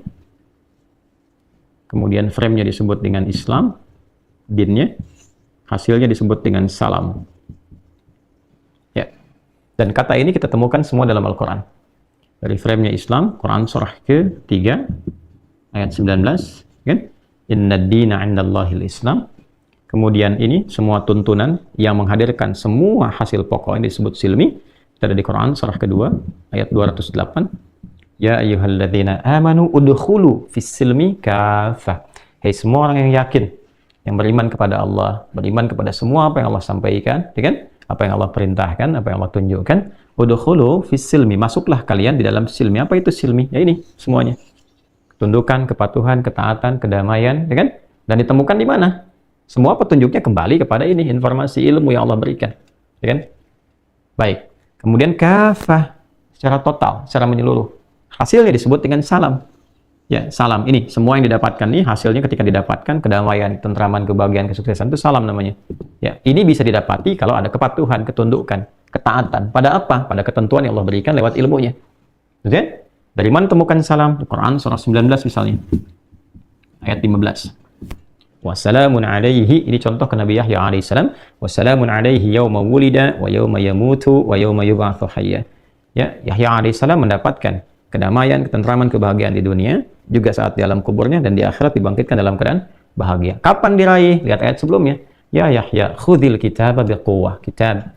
kemudian frame-nya disebut dengan Islam, dinnya, hasilnya disebut dengan salam. Ya. Dan kata ini kita temukan semua dalam Al-Quran. Dari frame-nya Islam, Quran surah ke-3 ayat 19, kan? Inna ad-dina 'indallahil Islam. Kemudian ini semua tuntunan yang menghadirkan semua hasil pokok yang disebut silmi. Kita ada di Quran surah kedua ayat 208. Ya ayyuhalladzina amanu udkhulu fis silmi kafah. Hai semua orang yang yakin, yang beriman kepada Allah, beriman kepada semua apa yang Allah sampaikan, ya kan? Apa yang Allah perintahkan, apa yang Allah tunjukkan. Udkhulu fis silmi, masuklah kalian di dalam silmi. Apa itu silmi? Ya ini semuanya. Ketundukan, kepatuhan, ketaatan, kedamaian, ya kan? Dan ditemukan di mana? Semua petunjuknya kembali kepada ini, informasi ilmu yang Allah berikan, ya kan? Baik. Kemudian kafah, secara total, secara menyeluruh. Hasilnya disebut dengan salam. Ya, salam ini semua yang didapatkan nih hasilnya ketika didapatkan kedamaian, ketentraman, kebahagiaan, kesuksesan itu salam namanya. Ya, ini bisa didapati kalau ada kepatuhan, ketundukan, ketaatan. Pada apa? Pada ketentuan yang Allah berikan lewat ilmunya. Oke? Dari mana temukan salam? Quran surah 19 misalnya. Ayat 15. Wassalamun alaihi, ini contoh ke Nabi Yahya alaihissalam. Wassalamun alaihi yauma wulida wa yauma yamutu wa yauma yub'atsu hayya. Ya, Yahya alaihissalam mendapatkan kedamaian, ketentraman, kebahagiaan di dunia, juga saat di alam kuburnya, dan di akhirat dibangkitkan dalam keadaan bahagia. Kapan diraih? Lihat ayat sebelumnya. Ya Yahya, khudhil kitaba biquwwah. Kitab.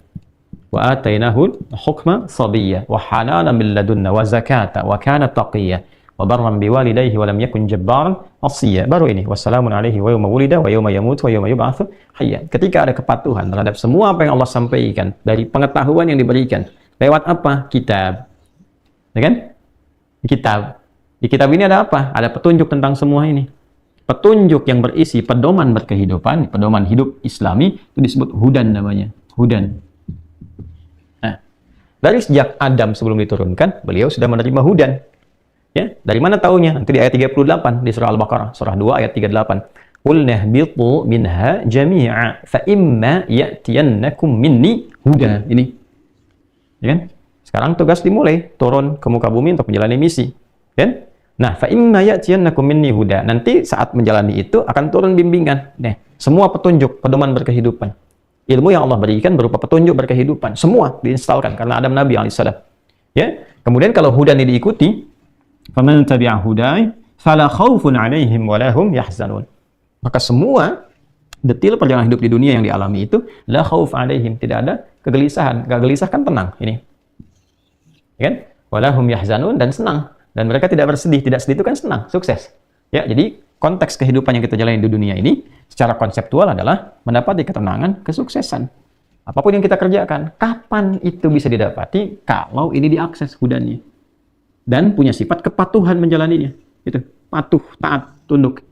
Wa atainahu hukma sabiyya wa halalan min ladunna wa zakata wa kana taqiyya wa barran biwalidayhi wa lam yakun jabbaran asiyya. Baru ini, wassalamun alaihi wa yauma wulida wa yauma yamut wa yauma yub'atsu hayya. Ketika ada kepatuhan terhadap semua apa yang Allah sampaikan dari pengetahuan yang diberikan lewat apa? Kitab. Ya kan? Kitab. Di kitab ini ada apa? Ada petunjuk tentang semua ini. Petunjuk yang berisi pedoman berkehidupan, pedoman hidup Islami, itu disebut hudan namanya. Hudan. Nah, dari sejak Adam sebelum diturunkan, beliau sudah menerima hudan. Ya, dari mana taunya? Nanti di ayat 38 di surah Al-Baqarah, surah 2 ayat 38. Qul nahbitu minha jami'a fa imma ya'tiyannakum minni huda. Ini. Ya kan? Sekarang tugas dimulai, turun ke muka bumi untuk menjalani misi. Kan? Nah, fa imma ya'tiyannakum minni huda. Nanti saat menjalani itu akan turun bimbingan. Nih, semua petunjuk, pedoman berkehidupan. Ilmu yang Allah berikan berupa petunjuk berkehidupan. Semua diinstalkan karena Adam Nabi alaihissalam. Ya. Kemudian kalau hudan ini diikuti, faman tabi'a hudai fala khaufun 'alaihim wa lahum yahzanun. Maka semua detil perjalanan hidup di dunia yang dialami itu la khauf 'alaihim, tidak ada kegelisahan. Gak gelisah kan tenang ini. Kan? Walahum yahzanun, dan senang, dan mereka tidak bersedih. Tidak sedih itu kan senang, sukses. Ya, jadi konteks kehidupan yang kita jalani di dunia ini secara konseptual adalah mendapati ketenangan, kesuksesan. Apapun yang kita kerjakan, kapan itu bisa didapati? Kalau ini diakses hudannya dan punya sifat kepatuhan menjalaninya. Itu patuh, taat, tunduk.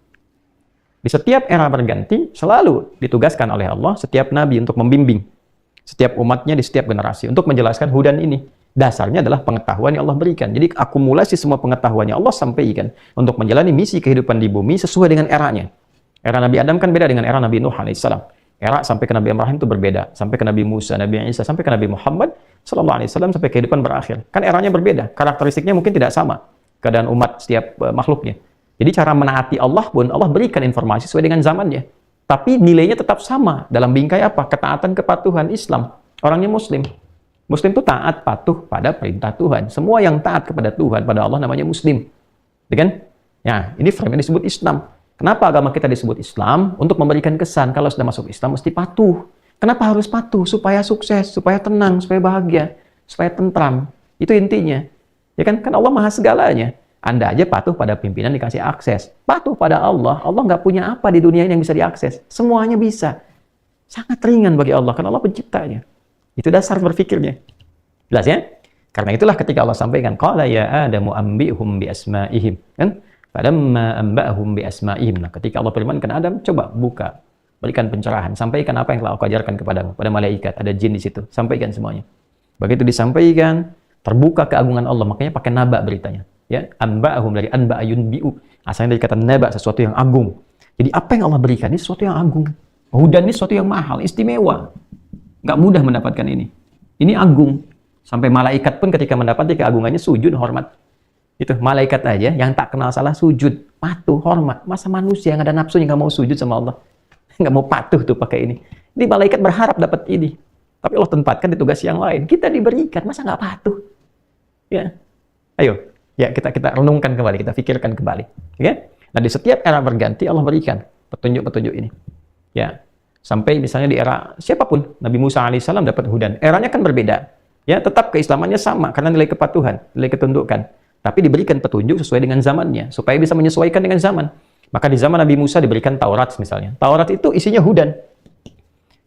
Di setiap era berganti selalu ditugaskan oleh Allah setiap nabi untuk membimbing setiap umatnya di setiap generasi untuk menjelaskan hudan ini. Dasarnya adalah pengetahuan yang Allah berikan. Jadi akumulasi semua pengetahuan yang Allah sampaikan untuk menjalani misi kehidupan di bumi sesuai dengan eranya. Era Nabi Adam kan beda dengan era Nabi Nuh alaihissalam. Era sampai ke Nabi Ibrahim itu berbeda. Sampai ke Nabi Musa, Nabi Isa, sampai ke Nabi Muhammad sallallahu alaihi wasallam, sampai kehidupan berakhir. Kan eranya berbeda. Karakteristiknya mungkin tidak sama. Keadaan umat setiap makhluknya. Jadi cara menaati Allah pun Allah berikan informasi sesuai dengan zamannya. Tapi nilainya tetap sama. Dalam bingkai apa? Ketaatan, kepatuhan Islam. Orangnya Muslim. Muslim itu taat, patuh pada perintah Tuhan. Semua yang taat kepada Tuhan, pada Allah namanya Muslim. Ya kan? Ya, ini frame yang disebut Islam. Kenapa agama kita disebut Islam? Untuk memberikan kesan kalau sudah masuk Islam mesti patuh. Kenapa harus patuh? Supaya sukses, supaya tenang, supaya bahagia, supaya tentram. Itu intinya. Ya kan? Kan Allah Maha segalanya. Anda aja patuh pada pimpinan dikasih akses. Patuh pada Allah. Allah nggak punya apa di dunia ini yang bisa diakses. Semuanya bisa. Sangat ringan bagi Allah, karena Allah penciptanya. Itu dasar berpikirnya. Jelas ya? Karena itulah ketika Allah sampaikan, qala ya Adamu anbi'hum bi asma'ihim. Kan? Falamma anba'ahum bi asma'ihim. Nah, ketika Allah firmankan Adam, coba buka, berikan pencerahan, sampaikan apa yang telah aku ajarkan kepadamu, pada malaikat, ada jin di situ, sampaikan semuanya. Begitu disampaikan, terbuka keagungan Allah, makanya pakai naba beritanya. Ya, anba'ahum dari anba'a yunbi'u. Asalnya dari kata naba, sesuatu yang agung. Jadi apa yang Allah berikan ini sesuatu yang agung. Hudan ini sesuatu yang mahal, istimewa. Nggak mudah mendapatkan ini. Ini agung. Sampai malaikat pun ketika mendapati keagungannya sujud, hormat. Itu malaikat aja yang tak kenal salah sujud, patuh, hormat. Masa manusia yang ada nafsunya nggak mau sujud sama Allah? Nggak mau patuh tuh pakai ini. Ini malaikat berharap dapat ini. Tapi Allah tempatkan di tugas yang lain. Kita diberikan, masa nggak patuh? Ya. Ayo, ya kita renungkan kembali, kita pikirkan kembali. Ya. Nah, di setiap era berganti Allah berikan petunjuk-petunjuk ini. Ya. Sampai misalnya di era siapapun, Nabi Musa alaihissalam dapat hudan. Eranya kan berbeda. Ya, tetap keislamannya sama karena nilai kepatuhan, nilai ketundukan. Tapi diberikan petunjuk sesuai dengan zamannya, supaya bisa menyesuaikan dengan zaman. Maka di zaman Nabi Musa diberikan Taurat misalnya. Taurat itu isinya hudan.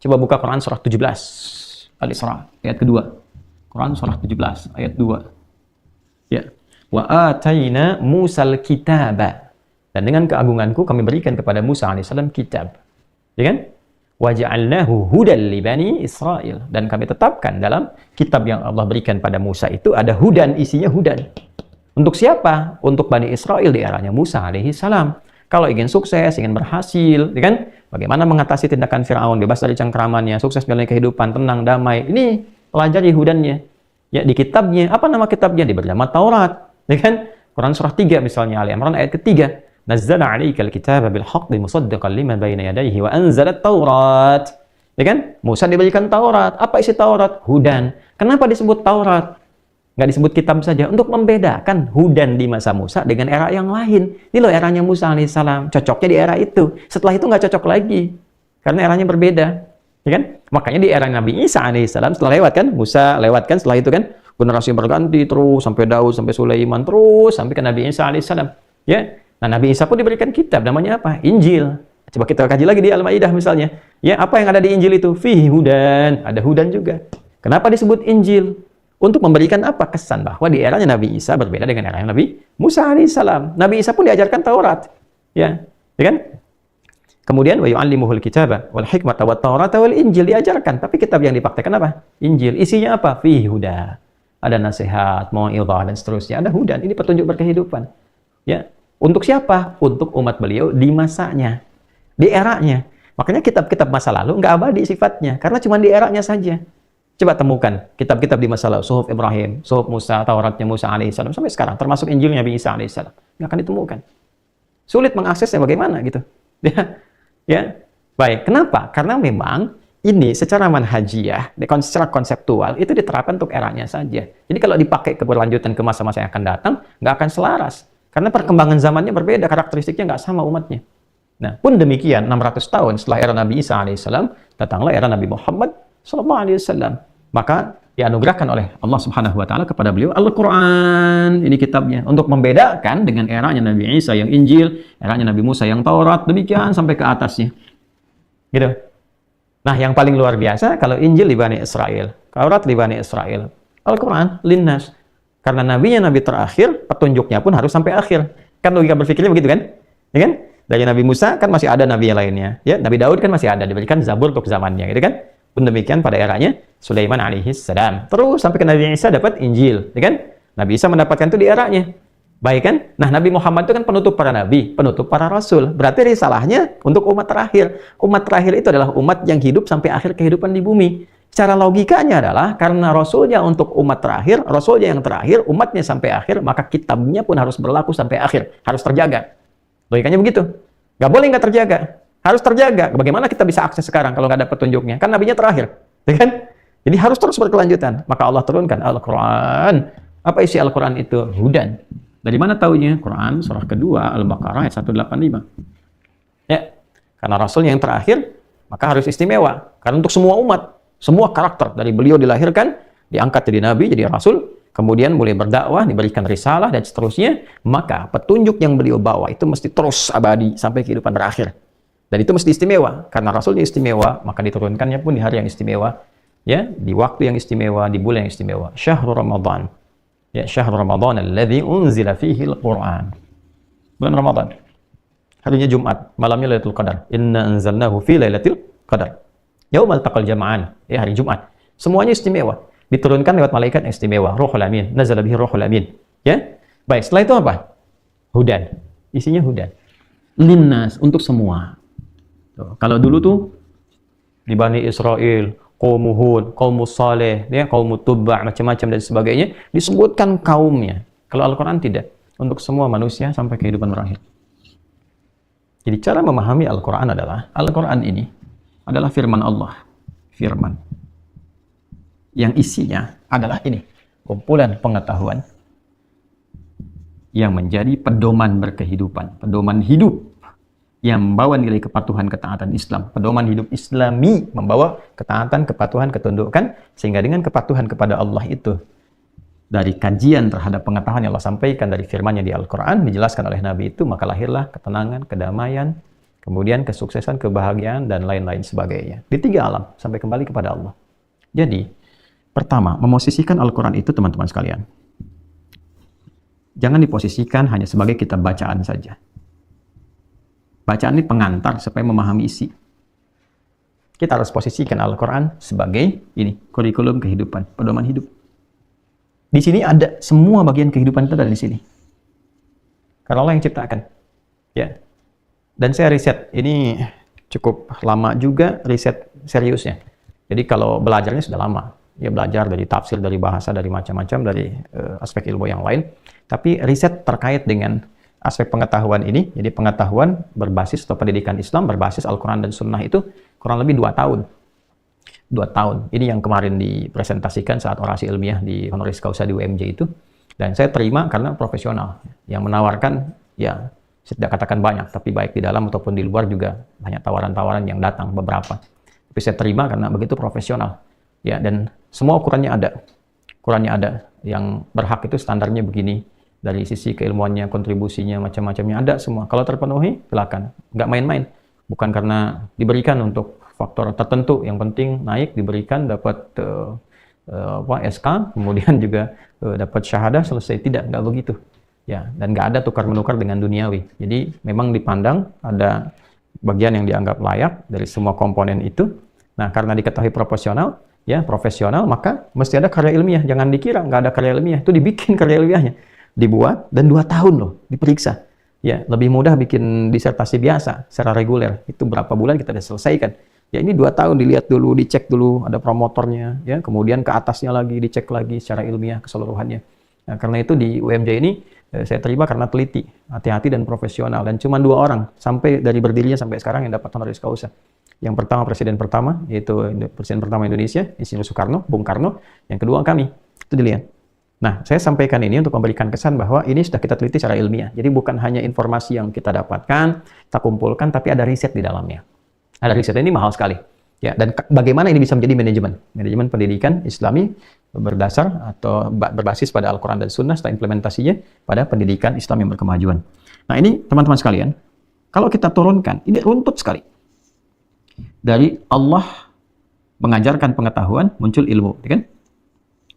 Coba buka Quran surah 17, Al-Isra, ayat kedua. Quran surah 17, ayat 2. Ya. Wa ataina Musal kitaba. Dan dengan keagunganku kami berikan kepada Musa alaihissalam kitab. Ya kan? Waja'alnahu hudan li bani Israel, dan kami tetapkan dalam kitab yang Allah berikan pada Musa itu ada hudan, isinya hudan Untuk siapa? Untuk Bani Israel di eranya Musa alaihi salam. Kalau ingin sukses, ingin berhasil, ya kan? Bagaimana mengatasi tindakan Firaun, bebas dari cengkramannya, sukses menjalani kehidupan, tenang, damai. Ini pelajari hudannya. Ya, di kitabnya, apa nama kitabnya? Diberi nama Taurat, ya kan? Quran surah 3 misalnya, Ali Imran ayat ketiga. Nazzala 'alaikal kitaba bil haqqi musaddiqan lima baina yadayhi wa anzalat Taurat. Ya kan? Musa diberikan Taurat. Apa isi Taurat? Hudan. Kenapa disebut Taurat? Nggak disebut kitab saja, untuk membedakan hudan di masa Musa dengan era yang lain. Ini loh eranya Musa alaihissalam, cocoknya di era itu. Setelah itu nggak cocok lagi, karena eranya berbeda. Ya kan? Makanya di era Nabi Isa alaihissalam, setelah lewat kan, Musa lewat kan, setelah itu kan, generasi berganti terus, sampai Daud, sampai Sulaiman, terus, sampai ke Nabi Isa alaihissalam. Ya? Nah, Nabi Isa pun diberikan kitab, namanya apa? Injil. Coba kita kaji lagi di Al-Maidah misalnya. Ya, apa yang ada di Injil itu? Fihi hudan, ada hudan juga. Kenapa disebut Injil? Untuk memberikan apa? Kesan bahwa di eranya Nabi Isa berbeda dengan eranya Nabi Musa alaihissalam. Nabi Isa pun diajarkan Taurat. Ya kan? Kemudian wa yu'allimuhul kitaba wal hikmata wat taurata wal injil, diajarkan. Tapi kitab yang dipraktekkan apa? Injil. Isinya apa? Fihi huda. Ada nasihat, mau'izah dan seterusnya. Ada hudan. Ini petunjuk berkehidupan. Ya. Untuk siapa? Untuk umat beliau di masanya, di eranya. Makanya kitab-kitab masa lalu nggak abadi sifatnya, karena cuma di eranya saja. Coba temukan kitab-kitab di masa lalu, Suhuf Ibrahim, Suhuf Musa, Tauratnya Musa alaihissalam, sampai sekarang, termasuk Injilnya Nabi Isa alaihissalam. Nggak akan ditemukan. Sulit mengaksesnya bagaimana gitu. Ya. Baik, kenapa? Karena memang ini secara manhajiyah, secara konseptual, itu diterapkan untuk eranya saja. Jadi kalau dipakai keberlanjutan ke masa-masa yang akan datang, nggak akan selaras. Karena perkembangan zamannya berbeda, karakteristiknya nggak sama umatnya. Nah, pun demikian, 600 tahun setelah era Nabi Isa alaihissalam, datanglah era Nabi Muhammad sallallahu alaihi wasallam. Maka dianugerahkan oleh Allah Subhanahu wa taala kepada beliau Al-Qur'an, ini kitabnya, untuk membedakan dengan eranya Nabi Isa yang Injil, eranya Nabi Musa yang Taurat, demikian sampai ke atasnya. Gitu. Nah, yang paling luar biasa kalau Injil di Bani Israel, Taurat di Bani Israel, Al-Qur'an linnas. Karena nabinya nabi terakhir, petunjuknya pun harus sampai akhir. Kan logika berpikirnya begitu kan? Ya kan? Dari Nabi Musa kan masih ada nabi yang lainnya, ya. Nabi Daud kan masih ada, diberikan Zabur untuk zamannya, gitu kan? Pun demikian pada eranya Sulaiman alaihi salam. Terus sampai ke Nabi Isa dapat Injil, ya kan? Nabi Isa mendapatkan itu di eranya. Baik kan? Nah, Nabi Muhammad itu kan penutup para nabi, penutup para rasul. Berarti risalahnya untuk umat terakhir. Umat terakhir itu adalah umat yang hidup sampai akhir kehidupan di bumi. Secara logikanya adalah karena rasulnya untuk umat terakhir, rasulnya yang terakhir, umatnya sampai akhir, maka kitabnya pun harus berlaku sampai akhir, harus terjaga. Logikanya begitu. Nggak boleh nggak terjaga. Harus terjaga. Bagaimana kita bisa akses sekarang kalau nggak ada petunjuknya? Kan nabinya terakhir. Ya kan? Jadi harus terus berkelanjutan. Maka Allah turunkan Al-Quran. Apa isi Al-Quran itu? Hudan. Dari mana taunya? Quran surah kedua Al-Baqarah ayat 185. Ya. Karena Rasul yang terakhir, maka harus istimewa. Karena untuk semua umat, semua karakter dari beliau dilahirkan, diangkat jadi nabi, jadi rasul, kemudian mulai berdakwah, diberikan risalah dan seterusnya, maka petunjuk yang beliau bawa itu mesti terus abadi sampai kehidupan berakhir. Dan itu mesti istimewa, karena rasulnya istimewa, maka diturunkannya pun di hari yang istimewa, ya, di waktu yang istimewa, di bulan yang istimewa. Syahrul Ramadan. Ya, syahrul Ramadan alladzi unzila fihi al-Qur'an. Bulan Ramadan. Harinya Jumat, malamnya Lailatul Qadar. Inna anzalnahu fi Lailatul Qadar. Yaumal taqal jama'an, ya, hari Jumat. Semuanya istimewa. Diturunkan lewat malaikat yang istimewa, Ruhul Amin, nazala bihi Ruhul Amin. Ya? Baik, setelah itu apa? Hudan. Isinya hudan. Linnas, untuk semua. Tuh. Kalau dulu tuh di Bani Israel, kaum Hud, kaum Saleh, ya, kaum Tubba, macam-macam dan sebagainya, disebutkan kaumnya. Kalau Al-Qur'an tidak, untuk semua manusia sampai kehidupan berakhir. Jadi cara memahami Al-Qur'an adalah Al-Qur'an ini adalah firman Allah. Firman yang isinya adalah ini, kumpulan pengetahuan yang menjadi pedoman berkehidupan, pedoman hidup yang membawa nilai kepatuhan, ketaatan Islam, pedoman hidup Islami, membawa ketaatan, kepatuhan, ketundukan, sehingga dengan kepatuhan kepada Allah itu, dari kajian terhadap pengetahuan yang Allah sampaikan dari firman-Nya di Al-Quran, dijelaskan oleh Nabi itu, maka lahirlah ketenangan, kedamaian, kemudian kesuksesan, kebahagiaan, dan lain-lain sebagainya. Di 3 alam, sampai kembali kepada Allah. Jadi, pertama, memosisikan Al-Quran itu, teman-teman sekalian, jangan diposisikan hanya sebagai kitab bacaan saja. Bacaan ini pengantar supaya memahami isi. Kita harus posisikan Al-Quran sebagai ini, kurikulum kehidupan, pedoman hidup. Di sini ada semua bagian kehidupan kita ada di sini. Karena Allah yang ciptakan. Ya. Dan saya riset, ini cukup lama juga riset seriusnya. Jadi kalau belajarnya sudah lama. Ya belajar dari tafsir, dari bahasa, dari macam-macam, dari aspek ilmu yang lain. Tapi riset terkait dengan aspek pengetahuan ini, jadi pengetahuan berbasis atau pendidikan Islam berbasis Al-Quran dan Sunnah itu kurang lebih 2 tahun. 2 tahun. Ini yang kemarin dipresentasikan saat orasi ilmiah di honoris causa di UMJ itu. Dan saya terima karena profesional. Yang menawarkan, ya saya tidak katakan banyak, tapi baik di dalam ataupun di luar juga banyak tawaran-tawaran yang datang beberapa. Tapi saya terima karena begitu profesional. Ya, dan semua ukurannya ada. Ukurannya ada. Yang berhak itu standarnya begini. Dari sisi keilmuannya, kontribusinya, macam-macamnya ada semua. Kalau terpenuhi, silakan. Nggak main-main. Bukan karena diberikan untuk faktor tertentu. Yang penting naik, diberikan, dapat SK, kemudian juga dapat syahadah, selesai. Tidak, nggak begitu. Ya, dan nggak ada tukar-menukar dengan duniawi. Jadi memang dipandang ada bagian yang dianggap layak dari semua komponen itu. Nah, karena diketahui proporsional, ya profesional, maka mesti ada karya ilmiah. Jangan dikira nggak ada karya ilmiah. Itu dibikin karya ilmiahnya. Dibuat, dan 2 tahun loh, diperiksa. Ya, lebih mudah bikin disertasi biasa, secara reguler. Itu berapa bulan kita sudah selesaikan. Ya, ini 2 tahun dilihat dulu, dicek dulu, ada promotornya, ya, kemudian ke atasnya lagi, dicek lagi secara ilmiah keseluruhannya. Nah, karena itu di UMJ ini, saya terima karena teliti, hati-hati dan profesional. Dan cuma 2 orang, sampai dari berdirinya sampai sekarang yang dapat honoris causa. Yang pertama, presiden pertama, yaitu presiden pertama Indonesia, Insinyur Soekarno, Bung Karno. Yang kedua kami, itu dilihat. Nah, saya sampaikan ini untuk memberikan kesan bahwa ini sudah kita teliti secara ilmiah. Jadi bukan hanya informasi yang kita dapatkan, kita kumpulkan, tapi ada riset di dalamnya. Ada riset, ini mahal sekali. Ya, dan bagaimana ini bisa menjadi manajemen? Manajemen pendidikan Islami berdasar atau berbasis pada Al-Quran dan Sunnah, setelah implementasinya pada pendidikan Islam yang berkemajuan. Nah, ini teman-teman sekalian, kalau kita turunkan, ini runtut sekali. Dari Allah mengajarkan pengetahuan, muncul ilmu, kan?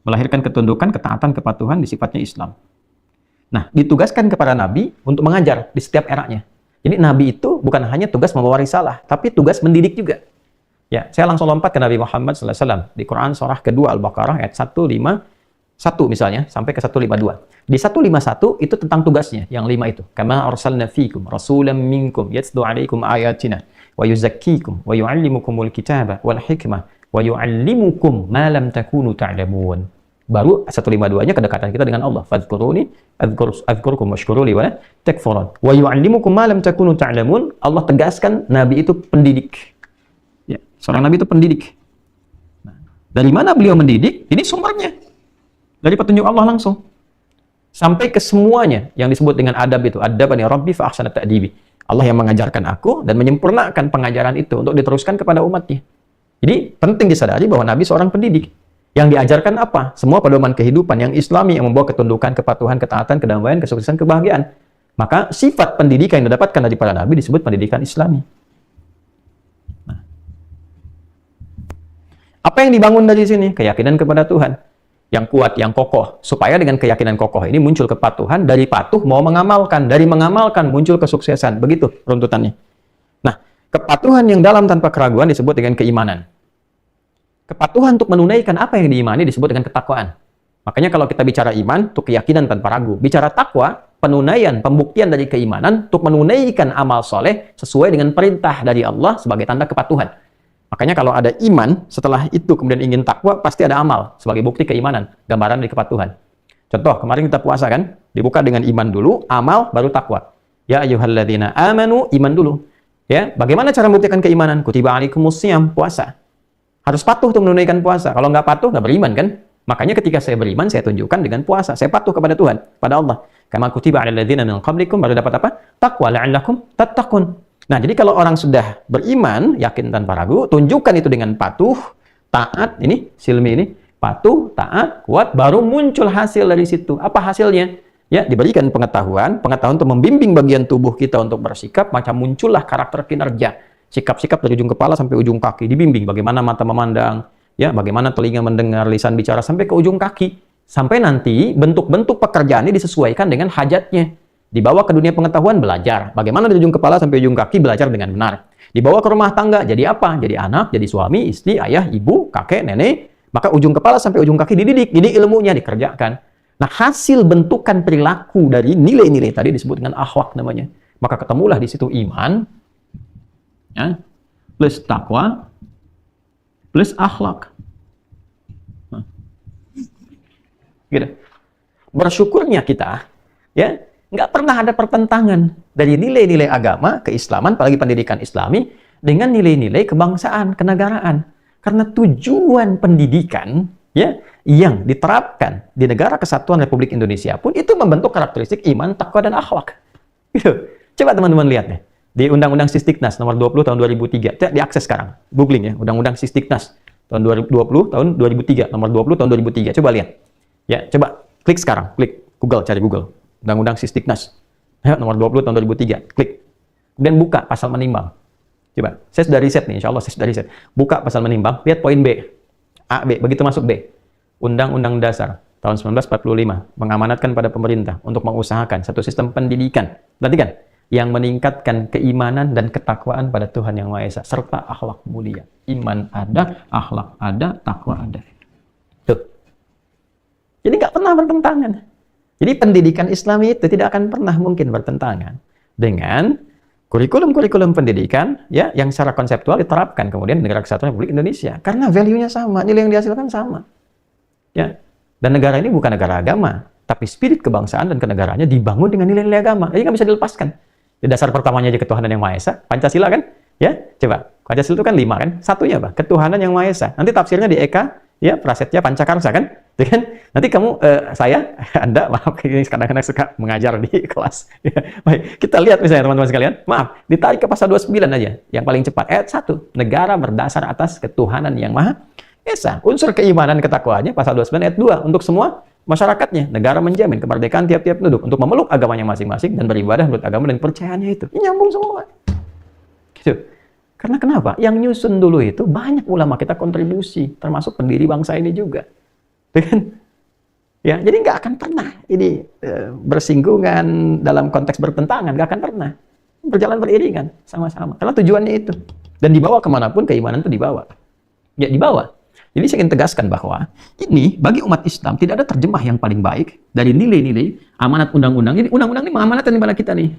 Melahirkan ketundukan, ketaatan, kepatuhan di sifatnya Islam. Nah, ditugaskan kepada Nabi untuk mengajar di setiap eranya. Jadi Nabi itu bukan hanya tugas membawa risalah, tapi tugas mendidik juga. Ya, saya langsung lompat ke Nabi Muhammad SAW. Di Quran surah kedua Al-Baqarah ayat 151 misalnya, sampai ke 152. Di 151 itu tentang tugasnya, yang 5 itu. Kama arsalna fikum rasulan minkum yatslu alaikum ayatina wa yuzakkikum wa yu'allimukumul kitaba wal hikmah wa yu'allimukum ma lam takunu ta'lamun. Baru 152-nya kedekatan kita dengan Allah. Fadhkuruni adzkurkum washkuruli wa la takfurun. Wa yu'allimukum ma lam takunu ta'lamun. Allah tegaskan Nabi itu pendidik. Ya, seorang Nabi itu pendidik. Nah, dari mana beliau mendidik? Ini sumbernya. Dari petunjuk Allah langsung. Sampai ke semuanya yang disebut dengan adab itu. Adabani Rabbi fa ahsana ta'dibi. Allah yang mengajarkan aku dan menyempurnakan pengajaran itu untuk diteruskan kepada umatnya. Jadi penting disadari bahwa Nabi seorang pendidik. Yang diajarkan apa? Semua pedoman kehidupan yang Islami yang membawa ketundukan, kepatuhan, ketaatan, kedamaian, kesuksesan, kebahagiaan. Maka sifat pendidikan yang didapatkan dari para Nabi disebut pendidikan Islami. Nah, apa yang dibangun dari sini? Keyakinan kepada Tuhan. Yang kuat, yang kokoh. Supaya dengan keyakinan kokoh ini muncul kepatuhan. Dari patuh mau mengamalkan. Dari mengamalkan muncul kesuksesan. Begitu runtutannya. Nah, kepatuhan yang dalam tanpa keraguan disebut dengan keimanan. Kepatuhan untuk menunaikan apa yang diimani disebut dengan ketakwaan. Makanya kalau kita bicara iman, itu keyakinan tanpa ragu. Bicara takwa, penunaian, pembuktian dari keimanan untuk menunaikan amal soleh sesuai dengan perintah dari Allah sebagai tanda kepatuhan. Makanya kalau ada iman, setelah itu kemudian ingin takwa, pasti ada amal sebagai bukti keimanan, gambaran dari kepatuhan. Contoh, kemarin kita puasa kan, dibuka dengan iman dulu, amal, baru takwa. Ya ayyuhalladzina amanu, iman dulu. Ya, bagaimana cara membuktikan keimanan? Kutiba alaikumusiyam, puasa. Harus patuh untuk menunaikan puasa. Kalau nggak patuh, nggak beriman kan? Makanya ketika saya beriman, saya tunjukkan dengan puasa. Saya patuh kepada Tuhan, pada Allah. Kama kutiba 'alal ladzina min qablikum, baru dapat apa? Taqwa la'allakum tattaqun. Nah, jadi kalau orang sudah beriman, yakin tanpa ragu, tunjukkan itu dengan patuh, taat, ini silmi ini, patuh, taat, kuat, baru muncul hasil dari situ. Apa hasilnya? Ya, diberikan pengetahuan untuk membimbing bagian tubuh kita untuk bersikap, maka muncullah karakter kinerja. Sikap-sikap dari ujung kepala sampai ujung kaki, dibimbing bagaimana mata memandang, ya, bagaimana telinga mendengar, lisan bicara sampai ke ujung kaki. Sampai nanti bentuk-bentuk pekerjaannya disesuaikan dengan hajatnya. Dibawa ke dunia pengetahuan, belajar. Bagaimana dari ujung kepala sampai ujung kaki belajar dengan benar. Dibawa ke rumah tangga, jadi apa? Jadi anak, jadi suami, istri, ayah, ibu, kakek, nenek. Maka ujung kepala sampai ujung kaki dididik, jadi ilmunya dikerjakan. Nah, hasil bentukan perilaku dari nilai-nilai tadi disebut dengan akhlak namanya. Maka ketemulah di situ iman, ya, plus takwa, plus akhlak. Nah, gitu. Bersyukurnya kita, ya, nggak pernah ada pertentangan dari nilai-nilai agama, keislaman, apalagi pendidikan Islami, dengan nilai-nilai kebangsaan, kenegaraan. Karena tujuan pendidikan, ya, yang diterapkan di negara kesatuan Republik Indonesia pun itu membentuk karakteristik iman, takwa, dan akhlak. Gitu. Coba teman-teman lihat deh. Di Undang-Undang Sisdiknas nomor 20 tahun 2003. Diakses sekarang. Googling ya, Undang-Undang Sisdiknas tahun 2020 tahun 2003, nomor 20 tahun 2003. Coba lihat. Ya, coba klik sekarang, klik Google, cari Google. Undang-Undang Sisdiknas. Ya, nomor 20 tahun 2003. Klik. Kemudian buka pasal menimbang. Coba, saya sudah riset nih, insya Allah saya sudah riset. Buka pasal menimbang, lihat poin B. A, B, begitu masuk B. Undang-Undang Dasar tahun 1945 mengamanatkan pada pemerintah untuk mengusahakan satu sistem pendidikan. Perhatikan, yang meningkatkan keimanan dan ketakwaan pada Tuhan Yang Maha Esa serta akhlak mulia. Iman ada, akhlak ada, takwa ada. Tuh. Jadi nggak pernah bertentangan. Jadi pendidikan Islami itu tidak akan pernah mungkin bertentangan dengan kurikulum-kurikulum pendidikan, ya, yang secara konseptual diterapkan kemudian di negara kesatuan Republik Indonesia. Karena value-nya sama, nilai yang dihasilkan sama. Ya. Dan negara ini bukan negara agama, tapi spirit kebangsaan dan kenegaraannya dibangun dengan nilai-nilai agama. Jadi nggak bisa dilepaskan. Di dasar pertamanya aja ketuhanan yang Maha Esa, Pancasila kan? Ya, coba. Pancasila itu kan 5 kan? Satunya apa? Ketuhanan yang Maha Esa. Nanti tafsirnya di Eka, ya, Prasetya Pancakarsa kan? Itu kan? Nanti kamu, saya, Anda, maaf, ini kadang-kadang suka mengajar di kelas. Ya, baik, kita lihat misalnya teman-teman sekalian, maaf, ditarik ke pasal 29 aja, yang paling cepat. Ayat 1, negara berdasar atas ketuhanan yang Maha Esa. Unsur keimanan ketakwaannya, pasal 29 ayat 2, untuk semua masyarakatnya. Negara menjamin kemerdekaan tiap-tiap penduduk untuk memeluk agamanya masing-masing dan beribadah menurut agama dan percayaannya itu. Ini nyambung semua. Gitu. Karena kenapa? Yang nyusun dulu itu banyak ulama kita kontribusi, termasuk pendiri bangsa ini juga. Ya, jadi nggak akan pernah ini bersinggungan dalam konteks bertentangan, nggak akan pernah. Berjalan beriringan, sama-sama. Karena tujuannya itu. Dan dibawa kemanapun keimanan itu dibawa. Ya, dibawa. Jadi saya ingin tegaskan bahwa ini bagi umat Islam tidak ada terjemah yang paling baik dari nilai-nilai amanat undang-undang. Jadi undang-undang ini mengamanatkan kepada kita nih.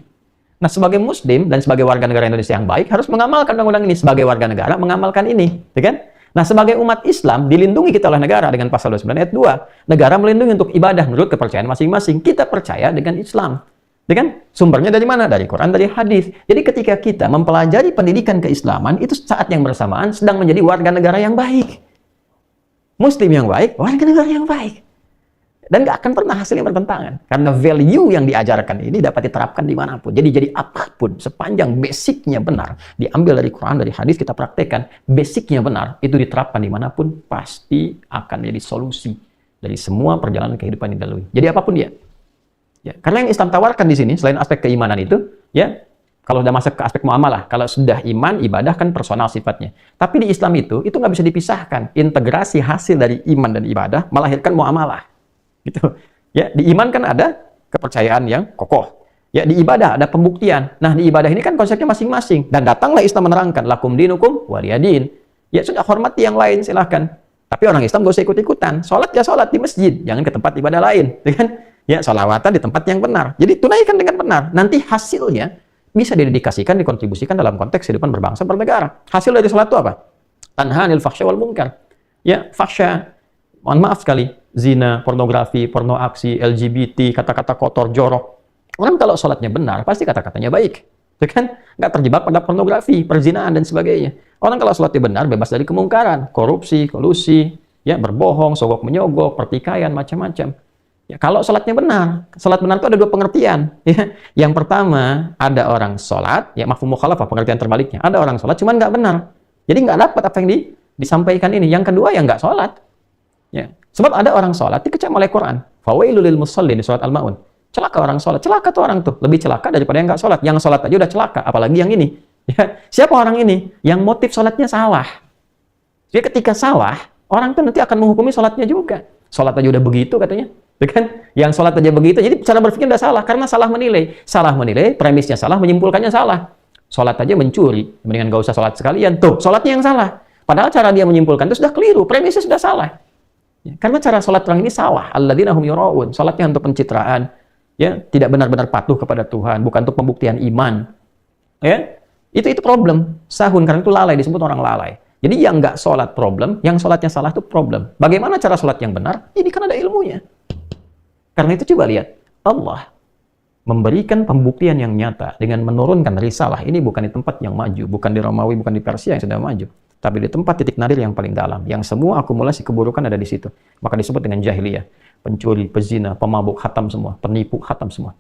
Nah, sebagai Muslim dan sebagai warga negara Indonesia yang baik harus mengamalkan undang-undang ini. Sebagai warga negara mengamalkan ini, ya kan? Nah, sebagai umat Islam dilindungi kita oleh negara dengan pasal 29 ayat 2. Negara melindungi untuk ibadah menurut kepercayaan masing-masing. Kita percaya dengan Islam. Ya kan? Sumbernya dari mana? Dari Quran, dari hadis. Jadi ketika kita mempelajari pendidikan keislaman, itu saat yang bersamaan sedang menjadi warga negara yang baik. Muslim yang baik, warga negara yang baik. Dan nggak akan pernah hasilnya bertentangan. Karena value yang diajarkan ini dapat diterapkan dimanapun. Jadi apapun, sepanjang basicnya benar, diambil dari Quran, dari hadis, kita praktekkan, basicnya benar, itu diterapkan dimanapun, pasti akan menjadi solusi dari semua perjalanan kehidupan yang dilalui. Jadi apapun dia. Ya, karena yang Islam tawarkan di sini, selain aspek keimanan itu, ya, kalau sudah masuk ke aspek muamalah, kalau sudah iman, ibadah kan personal sifatnya. Tapi di Islam itu nggak bisa dipisahkan. Integrasi hasil dari iman dan ibadah melahirkan muamalah. Gitu. Ya, di iman kan ada kepercayaan yang kokoh. Ya, di ibadah ada pembuktian. Nah, di ibadah ini kan konsepnya masing-masing. Dan datanglah Islam menerangkan, lakum dinukum waliyadin. Ya, sudah hormati yang lain, silahkan. Tapi orang Islam nggak usah ikut-ikutan. Sholat ya sholat di masjid, jangan ke tempat ibadah lain. Ya, kan? Ya, sholawatan di tempat yang benar. Jadi tunaikan dengan benar. Nanti hasilnya bisa didedikasikan, dikontribusikan dalam konteks kehidupan berbangsa bernegara. Hasil dari sholat itu apa? Tanha anil fahsya wal munkar. Ya, fahsya, mohon maaf sekali, zina, pornografi, porno aksi, LGBT, kata-kata kotor, jorok. Orang kalau sholatnya benar, pasti kata-katanya baik. Ya kan? Nggak terjebak pada pornografi, perzinahan, dan sebagainya. Orang kalau sholatnya benar, bebas dari kemungkaran, korupsi, kolusi, ya, berbohong, sogok menyogok, pertikaian, macam-macam. Ya, kalau sholatnya benar, sholat benar itu ada dua pengertian. Ya. Yang pertama, ada orang sholat, ya, mafhum mukhalafah, pengertian terbaliknya. Ada orang sholat, cuman nggak benar. Jadi nggak dapat apa yang disampaikan ini. Yang kedua, yang nggak sholat. Ya. Sebab ada orang sholat, dikecam oleh Quran. Fawailul lil musallin di surat Al-Ma'un. Celaka orang sholat. Celaka tuh orang tuh. Lebih celaka daripada yang nggak sholat. Yang sholat aja udah celaka, apalagi yang ini. Ya. Siapa orang ini? Yang motif sholatnya salah. Jadi ketika salah, orang tuh nanti akan menghukumi sholatnya juga. Sholat aja udah begitu katanya. Kan? Yang sholat aja begitu, jadi cara berpikir udah salah, karena salah menilai. Salah menilai, premisnya salah, menyimpulkannya salah. Sholat aja mencuri, mendingan gak usah sholat sekalian. Tuh, sholatnya yang salah. Padahal cara dia menyimpulkan itu sudah keliru, premisnya sudah salah. Ya, karena cara sholat orang ini salah. Alladzina hum yura'un. Sholatnya untuk pencitraan. Ya, tidak benar-benar patuh kepada Tuhan, bukan untuk pembuktian iman. Ya, itu problem. Sahun, karena itu lalai, disebut orang lalai. Jadi yang nggak sholat problem, yang sholatnya salah itu problem. Bagaimana cara sholat yang benar? Ini kan ada ilmunya. Karena itu coba lihat, Allah memberikan pembuktian yang nyata dengan menurunkan risalah. Ini bukan di tempat yang maju, bukan di Romawi, bukan di Persia yang sudah maju, tapi di tempat titik nadir yang paling dalam, yang semua akumulasi keburukan ada di situ. Maka disebut dengan jahiliyah. Pencuri, pezina, pemabuk, khatam semua, penipu, khatam semua.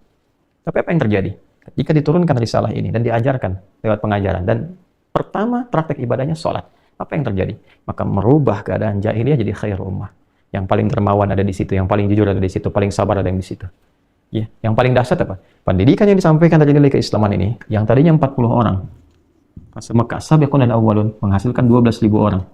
Tapi apa yang terjadi? Jika diturunkan risalah ini dan diajarkan lewat pengajaran, dan pertama praktek ibadahnya sholat, apa yang terjadi? Maka merubah keadaan jahiliyah jadi khair ummah. Yang paling dermawan ada di situ, yang paling jujur ada di situ, paling sabar ada yang di situ. Ya, yang paling dahsyat apa? Pendidikan yang disampaikan dari nilai keislaman ini, yang tadinya 40 orang, pas Mekah sabiqun al-awwalun menghasilkan 12.000 orang.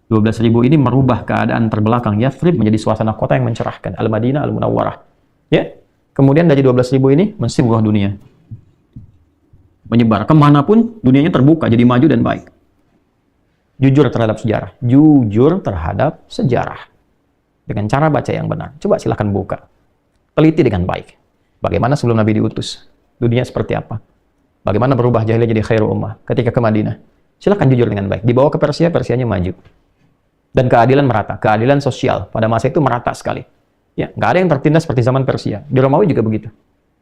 12.000 ini merubah keadaan terbelakang Yathrib menjadi suasana kota yang mencerahkan, Al-Madinah Al-Munawwarah. Ya. Kemudian dari 12.000 ini mensibuah dunia. Menyebar kemanapun, dunianya terbuka, jadi maju dan baik. Jujur terhadap sejarah. Jujur terhadap sejarah. Dengan cara baca yang benar. Coba silakan buka. Teliti dengan baik. Bagaimana sebelum Nabi diutus? Dunia seperti apa? Bagaimana berubah jahiliyah jadi khairu ummah ketika ke Madinah? Silakan jujur dengan baik. Dibawa ke Persia, Persianya maju. Dan keadilan merata. Keadilan sosial pada masa itu merata sekali. Ya, nggak ada yang tertindas seperti zaman Persia. Di Romawi juga begitu.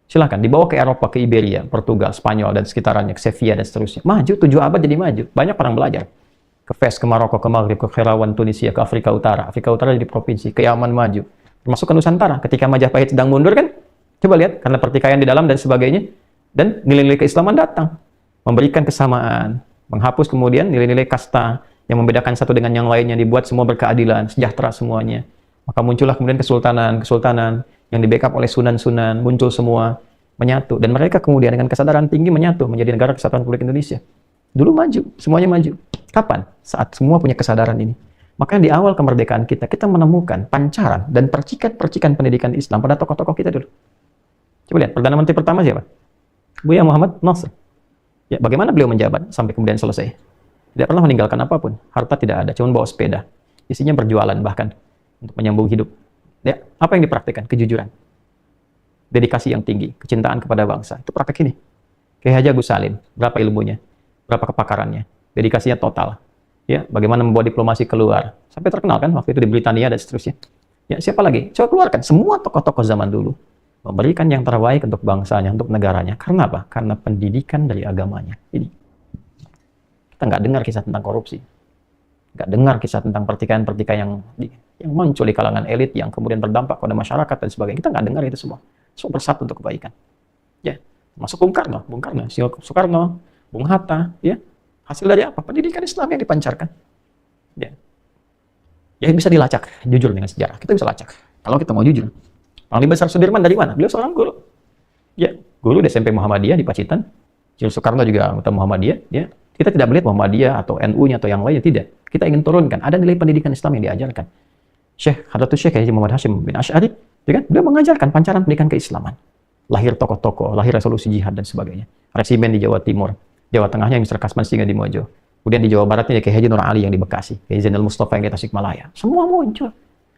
Silakan dibawa ke Eropa, ke Iberia, Portugal, Spanyol dan sekitarannya, ke Sevilla dan seterusnya. Maju 7 abad jadi maju. Banyak orang belajar. Ke Fes, ke Maroko, ke Maghrib, ke Kherawan, Tunisia, ke Afrika Utara. Afrika Utara jadi provinsi, ke Yaman maju. Termasuk ke Nusantara. Ketika Majapahit sedang mundur kan, coba lihat karena pertikaian di dalam dan sebagainya. Dan nilai-nilai keislaman datang, memberikan kesamaan, menghapus kemudian nilai-nilai kasta yang membedakan satu dengan yang lainnya, dibuat semua berkeadilan, sejahtera semuanya. Maka muncullah kemudian kesultanan yang di-backup oleh sunan-sunan, muncul semua, menyatu. Dan mereka kemudian dengan kesadaran tinggi menyatu menjadi negara kesatuan Republik Indonesia. Dulu maju, semuanya maju. Kapan? Saat semua punya kesadaran ini. Makanya di awal kemerdekaan kita menemukan pancaran dan percikan-percikan pendidikan Islam pada tokoh-tokoh kita dulu. Coba lihat, Perdana Menteri pertama siapa? Buya Muhammad Nasr. Ya, bagaimana beliau menjabat sampai kemudian selesai? Tidak pernah meninggalkan apapun. Harta tidak ada, cuma bawa sepeda. Isinya berjualan bahkan untuk menyambung hidup. Ya, apa yang dipraktikkan? Kejujuran. Dedikasi yang tinggi, kecintaan kepada bangsa. Itu praktek ini. Kiai Haji Agus Salim, berapa ilmunya? Berapa kepakarannya? Dedikasinya total. Ya, bagaimana membawa diplomasi keluar. Sampai terkenal kan waktu itu di Britania dan seterusnya. Ya, siapa lagi? Coba keluarkan semua tokoh-tokoh zaman dulu. Memberikan yang terbaik untuk bangsanya, untuk negaranya. Karena apa? Karena pendidikan dari agamanya. Ini. Kita nggak dengar kisah tentang korupsi. Nggak dengar kisah tentang pertikaian-pertikaian yang muncul di kalangan elit yang kemudian berdampak pada masyarakat dan sebagainya. Kita nggak dengar itu semua. Semua bersatu untuk kebaikan. Ya, masuk Bung Karno, Soekarno, Bung Hatta, ya. Hasil dari apa? Pendidikan Islam yang dipancarkan. Ya. Ya bisa dilacak, jujur dengan sejarah. Kita bisa lacak. Kalau kita mau jujur. Panglima Besar Sudirman dari mana? Beliau seorang guru. Ya, guru di SMP Muhammadiyah di Pacitan. Soekarno juga anggota Muhammadiyah, ya. Kita tidak melihat Muhammadiyah atau NU-nya atau yang lainnya, tidak. Kita ingin turunkan, ada nilai pendidikan Islam yang diajarkan. Hadratus Syekh Haji Muhammad Hashim bin Asy'ari, ya kan? Beliau mengajarkan pancaran pendidikan keislaman. Lahir tokoh-tokoh, lahir resolusi jihad dan sebagainya. Resimen di Jawa Timur, Jawa Tengahnya Mr. Kasman Singa di Mojo. Kemudian di Jawa Baratnya Kiai Haji Nur Ali yang di Bekasi, Kiai Zainal Mustafa yang di Tasikmalaya. Semua muncul.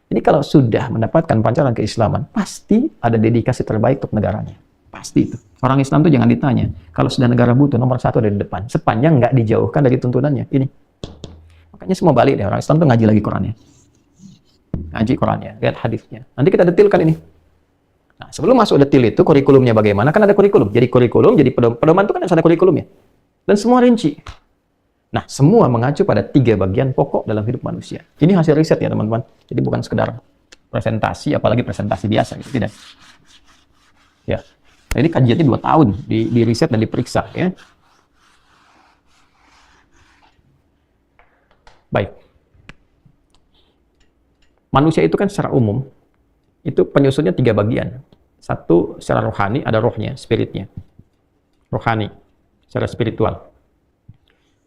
Jadi kalau sudah mendapatkan pancaran keislaman, pasti ada dedikasi terbaik untuk negaranya. Pasti itu. Orang Islam itu jangan ditanya. Kalau sudah negara butuh, nomor 1 ada di depan. Sepanjang nggak dijauhkan dari tuntunannya. Ini. Makanya semua balik deh. Orang Islam itu ngaji lagi Qurannya. Ngaji Qurannya. Lihat hadisnya. Nanti kita detilkan ini. Nah, sebelum masuk detil itu, kurikulumnya bagaimana? Kan ada kurikulum. Jadi kurikulum, jadi pedoman itu kan harus ada kurikulumnya. Dan semua rinci. Nah, semua mengacu pada 3 bagian pokok dalam hidup manusia. Ini hasil riset ya, teman-teman. Jadi bukan sekedar presentasi, apalagi presentasi biasa. Gitu. Tidak. Ya. Nah, ini kajiannya 2 tahun. Di riset dan diperiksa. Ya. Baik. Manusia itu kan secara umum, itu penyusunnya 3 bagian. 1 secara rohani, ada rohnya, spiritnya. Rohani, secara spiritual.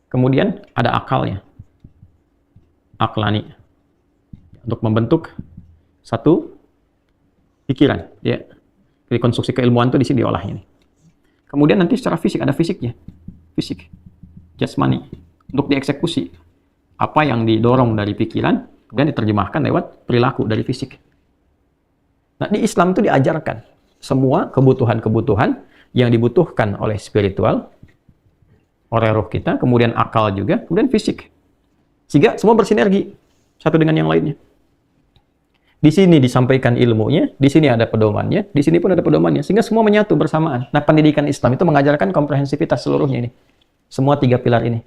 Kemudian ada akalnya, aklani, untuk membentuk satu pikiran. Ya. Jadi konstruksi keilmuan itu di sini diolah ini. Kemudian nanti secara fisik ada fisiknya, fisik, jasmani, untuk dieksekusi. Apa yang didorong dari pikiran kemudian diterjemahkan lewat perilaku dari fisik. Nah, di Islam itu diajarkan semua kebutuhan-kebutuhan yang dibutuhkan oleh spiritual, oleh roh kita, kemudian akal juga, kemudian fisik. Sehingga semua bersinergi satu dengan yang lainnya. Di sini disampaikan ilmunya, di sini ada pedomannya, di sini pun ada pedomannya, sehingga semua menyatu bersamaan. Nah, pendidikan Islam itu mengajarkan komprehensivitas seluruhnya ini. Semua 3 pilar ini.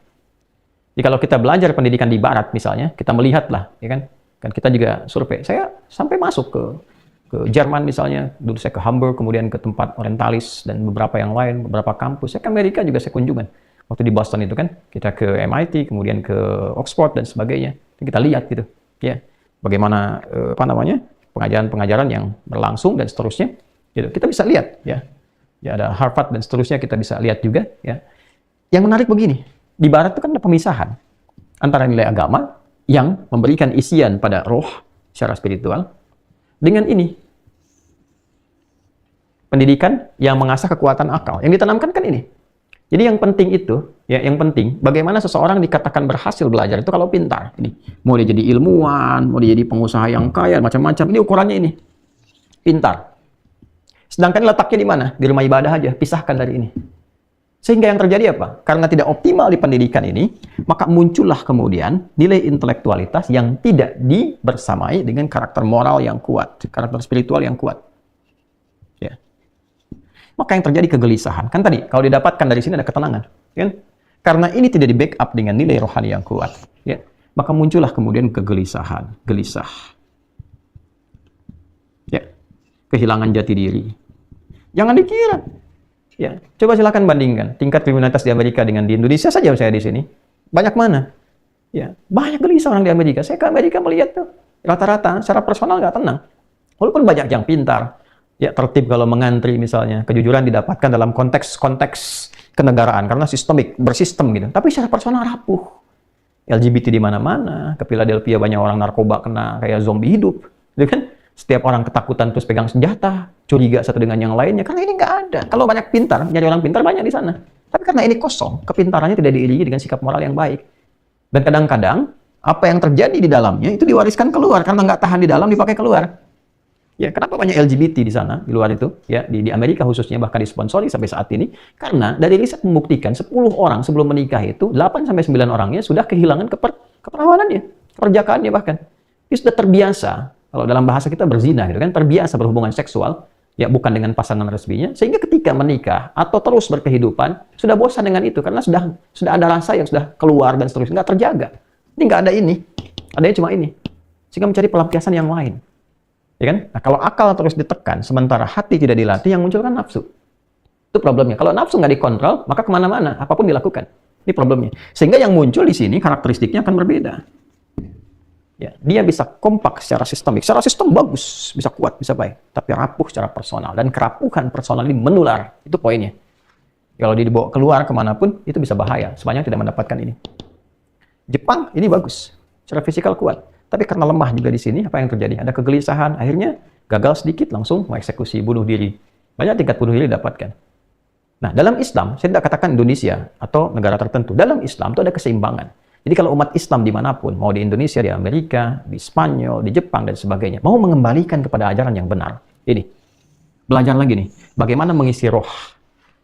Jadi kalau kita belajar pendidikan di barat misalnya, kita melihatlah, ya kan? Kan kita juga survei. Saya sampai masuk ke Jerman misalnya, dulu saya ke Hamburg, kemudian ke tempat orientalis dan beberapa yang lain, beberapa kampus. Saya ke Amerika juga saya kunjungan. Waktu di Boston itu kan, kita ke MIT, kemudian ke Oxford dan sebagainya. Kita lihat gitu, ya. Bagaimana pengajaran-pengajaran yang berlangsung dan seterusnya, gitu. Kita bisa lihat, ya. Ya ada Harvard dan seterusnya kita bisa lihat juga, ya. Yang menarik begini, di Barat itu kan ada pemisahan antara nilai agama yang memberikan isian pada roh secara spiritual dengan ini pendidikan yang mengasah kekuatan akal. Yang ditanamkan kan ini. Jadi yang penting itu, ya yang penting, bagaimana seseorang dikatakan berhasil belajar itu kalau pintar. Ini, mau dia jadi ilmuwan, mau dia jadi pengusaha yang kaya, macam-macam. Ini ukurannya ini, pintar. Sedangkan letaknya di mana? Di rumah ibadah aja, pisahkan dari ini. Sehingga yang terjadi apa? Karena tidak optimal di pendidikan ini, maka muncullah kemudian nilai intelektualitas yang tidak dibersamai dengan karakter moral yang kuat, karakter spiritual yang kuat. Ya. Maka yang terjadi kegelisahan. Kan tadi, kalau didapatkan dari sini ada ketenangan. Kan? Karena ini tidak di-backup dengan nilai rohani yang kuat. Ya. Maka muncullah kemudian kegelisahan, gelisah. Ya. Kehilangan jati diri. Jangan dikira. Ya. Coba silakan bandingkan tingkat kriminalitas di Amerika dengan di Indonesia saja saya di sini. Banyak mana? Ya. Banyak gelisah orang di Amerika. Saya ke Amerika melihat tuh. Rata-rata secara personal nggak tenang. Walaupun banyak yang pintar. Ya, tertib kalau mengantri misalnya. Kejujuran didapatkan dalam konteks kenegaraan karena sistemik, bersistem gitu. Tapi secara personal rapuh. LGBT di mana-mana, ke Philadelphia banyak orang narkoba kena kayak zombie hidup. Gitu kan? Setiap orang ketakutan terus pegang senjata, curiga satu dengan yang lainnya karena ini nggak ada. Kalau banyak pintar, nyari orang pintar banyak di sana. Tapi karena ini kosong, kepintarannya tidak diiringi dengan sikap moral yang baik. Dan kadang-kadang apa yang terjadi di dalamnya itu diwariskan keluar karena nggak tahan di dalam dipakai keluar. Ya, kenapa banyak LGBT di sana, di luar itu, ya, di Amerika khususnya, bahkan disponsori sampai saat ini, karena dari riset membuktikan 10 orang sebelum menikah itu, 8-9 orangnya sudah kehilangan keperawanannya, keperjakaannya bahkan. Dia sudah terbiasa, kalau dalam bahasa kita berzina, gitu kan, terbiasa berhubungan seksual, ya bukan dengan pasangan resminya, sehingga ketika menikah atau terus berkehidupan, sudah bosan dengan itu, karena sudah ada rasa yang sudah keluar dan seterusnya, nggak terjaga. Ini nggak ada ini, adanya cuma ini. Sehingga mencari pelampiasan yang lain. Ya kan? Nah, kalau akal terus ditekan, sementara hati tidak dilatih, yang muncul kan nafsu. Itu problemnya. Kalau nafsu nggak dikontrol, maka kemana-mana, apapun dilakukan. Ini problemnya. Sehingga yang muncul di sini, karakteristiknya akan berbeda. Ya, dia bisa kompak secara sistemik. Secara sistem bagus, bisa kuat, bisa baik. Tapi rapuh secara personal. Dan kerapuhan personal ini menular. Itu poinnya. Kalau dibawa keluar kemanapun, itu bisa bahaya. Sebanyak tidak mendapatkan ini. Jepang, ini bagus. Secara fisikal kuat. Tapi karena lemah juga di sini, apa yang terjadi? Ada kegelisahan, akhirnya gagal sedikit, langsung mengeksekusi, bunuh diri. Banyak tingkat bunuh diri didapatkan. Nah, dalam Islam, saya tidak katakan Indonesia atau negara tertentu. Dalam Islam itu ada keseimbangan. Jadi kalau umat Islam dimanapun, mau di Indonesia, di Amerika, di Spanyol, di Jepang, dan sebagainya, mau mengembalikan kepada ajaran yang benar. Ini, belajar lagi nih, bagaimana mengisi roh.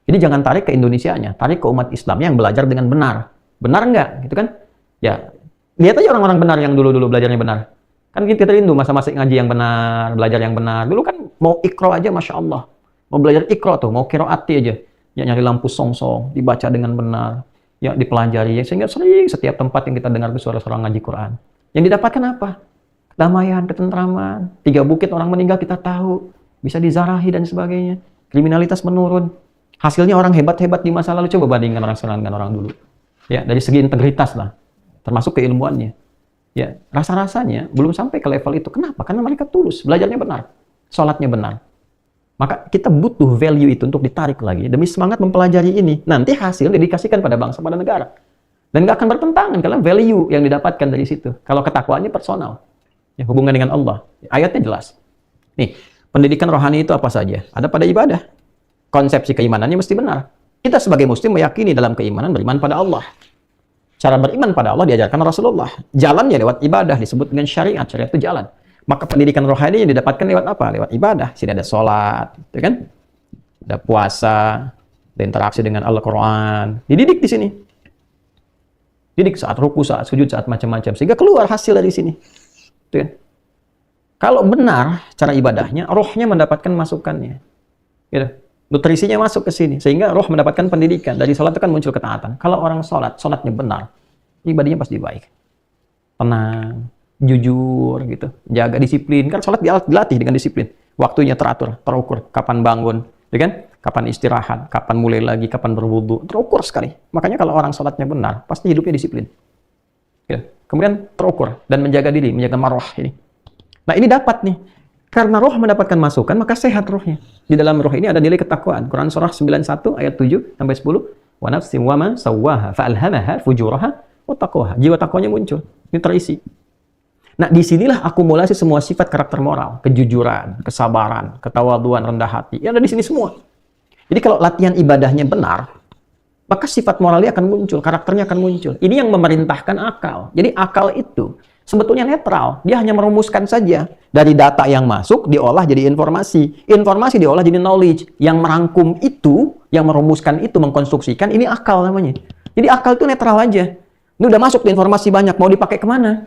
Jadi jangan tarik ke Indonesianya, tarik ke umat Islam yang belajar dengan benar. Benar nggak? Gitu kan? Ya, lihat aja orang-orang benar yang dulu-dulu belajarnya benar. Kan kita rindu masa-masa ngaji yang benar, belajar yang benar. Dulu kan mau ikro aja, Masya Allah. Mau belajar ikro tuh, mau kiroati aja. Ya, nyari lampu song-song, dibaca dengan benar. Ya, dipelajari. Ya, sehingga sering setiap tempat yang kita dengar itu suara-suara ngaji Quran. Yang didapatkan apa? Kedamaian, ketentraman. 3 bukit orang meninggal kita tahu. Bisa dizarahi dan sebagainya. Kriminalitas menurun. Hasilnya orang hebat-hebat di masa lalu. Coba bandingkan orang sekarang dengan orang dulu. Ya, dari segi integritas lah. Termasuk keilmuannya. Ya, rasa-rasanya belum sampai ke level itu. Kenapa? Karena mereka tulus, belajarnya benar, sholatnya benar. Maka kita butuh value itu untuk ditarik lagi demi semangat mempelajari ini. Nanti hasil dikasihkan pada bangsa, pada negara. Dan nggak akan bertentangan karena value yang didapatkan dari situ. Kalau ketakwaannya personal, ya, hubungan dengan Allah. Ayatnya jelas. Nih, pendidikan rohani itu apa saja? Ada pada ibadah. Konsepsi keimanannya mesti benar. Kita sebagai muslim meyakini dalam keimanan beriman pada Allah. Cara beriman pada Allah diajarkan Rasulullah. Jalannya lewat ibadah, disebut dengan syariat. Syariat itu jalan. Maka pendidikan rohani yang didapatkan lewat apa? Lewat ibadah. Sini ada sholat, gitu kan? Ada puasa, ada interaksi dengan Al-Quran. Dididik di sini. Didik saat ruku, saat sujud, saat macam-macam. Sehingga keluar hasil dari sini. Gitu kan? Kalau benar cara ibadahnya, rohnya mendapatkan masukannya. Gitu. Nutrisinya masuk ke sini. Sehingga roh mendapatkan pendidikan. Dari sholat itu kan muncul ketaatan. Kalau orang sholat, sholatnya benar, ibadahnya pasti baik. Tenang, jujur, gitu. Jaga disiplin. Kan sholat dilatih dengan disiplin. Waktunya teratur, terukur. Kapan bangun, ya kan? Kapan istirahat, kapan mulai lagi, kapan berwudu. Terukur sekali. Makanya kalau orang sholatnya benar, pasti hidupnya disiplin. Ya. Kemudian terukur dan menjaga diri, menjaga marwah ini. Nah ini dapat nih. Karena roh mendapatkan masukan, maka sehat rohnya. Di dalam roh ini ada nilai ketakwaan. Quran surah 91 ayat 7 sampai 10. Wa nafsin wa ma sawwaha fa'alhamaha fujuraha wa taqwaha. Jiwa takwanya muncul. Ini terisi. Nah, disinilah akumulasi semua sifat karakter moral, kejujuran, kesabaran, ketawaduan, rendah hati. Ya ada di sini semua. Jadi kalau latihan ibadahnya benar, maka sifat moralnya akan muncul, karakternya akan muncul. Ini yang memerintahkan akal. Jadi akal itu sebetulnya netral. Dia hanya merumuskan saja. Dari data yang masuk, diolah jadi informasi. Informasi diolah jadi knowledge. Yang merangkum itu, yang merumuskan itu, mengkonstruksikan, ini akal namanya. Jadi akal itu netral aja. Ini udah masuk di informasi banyak, mau dipakai kemana?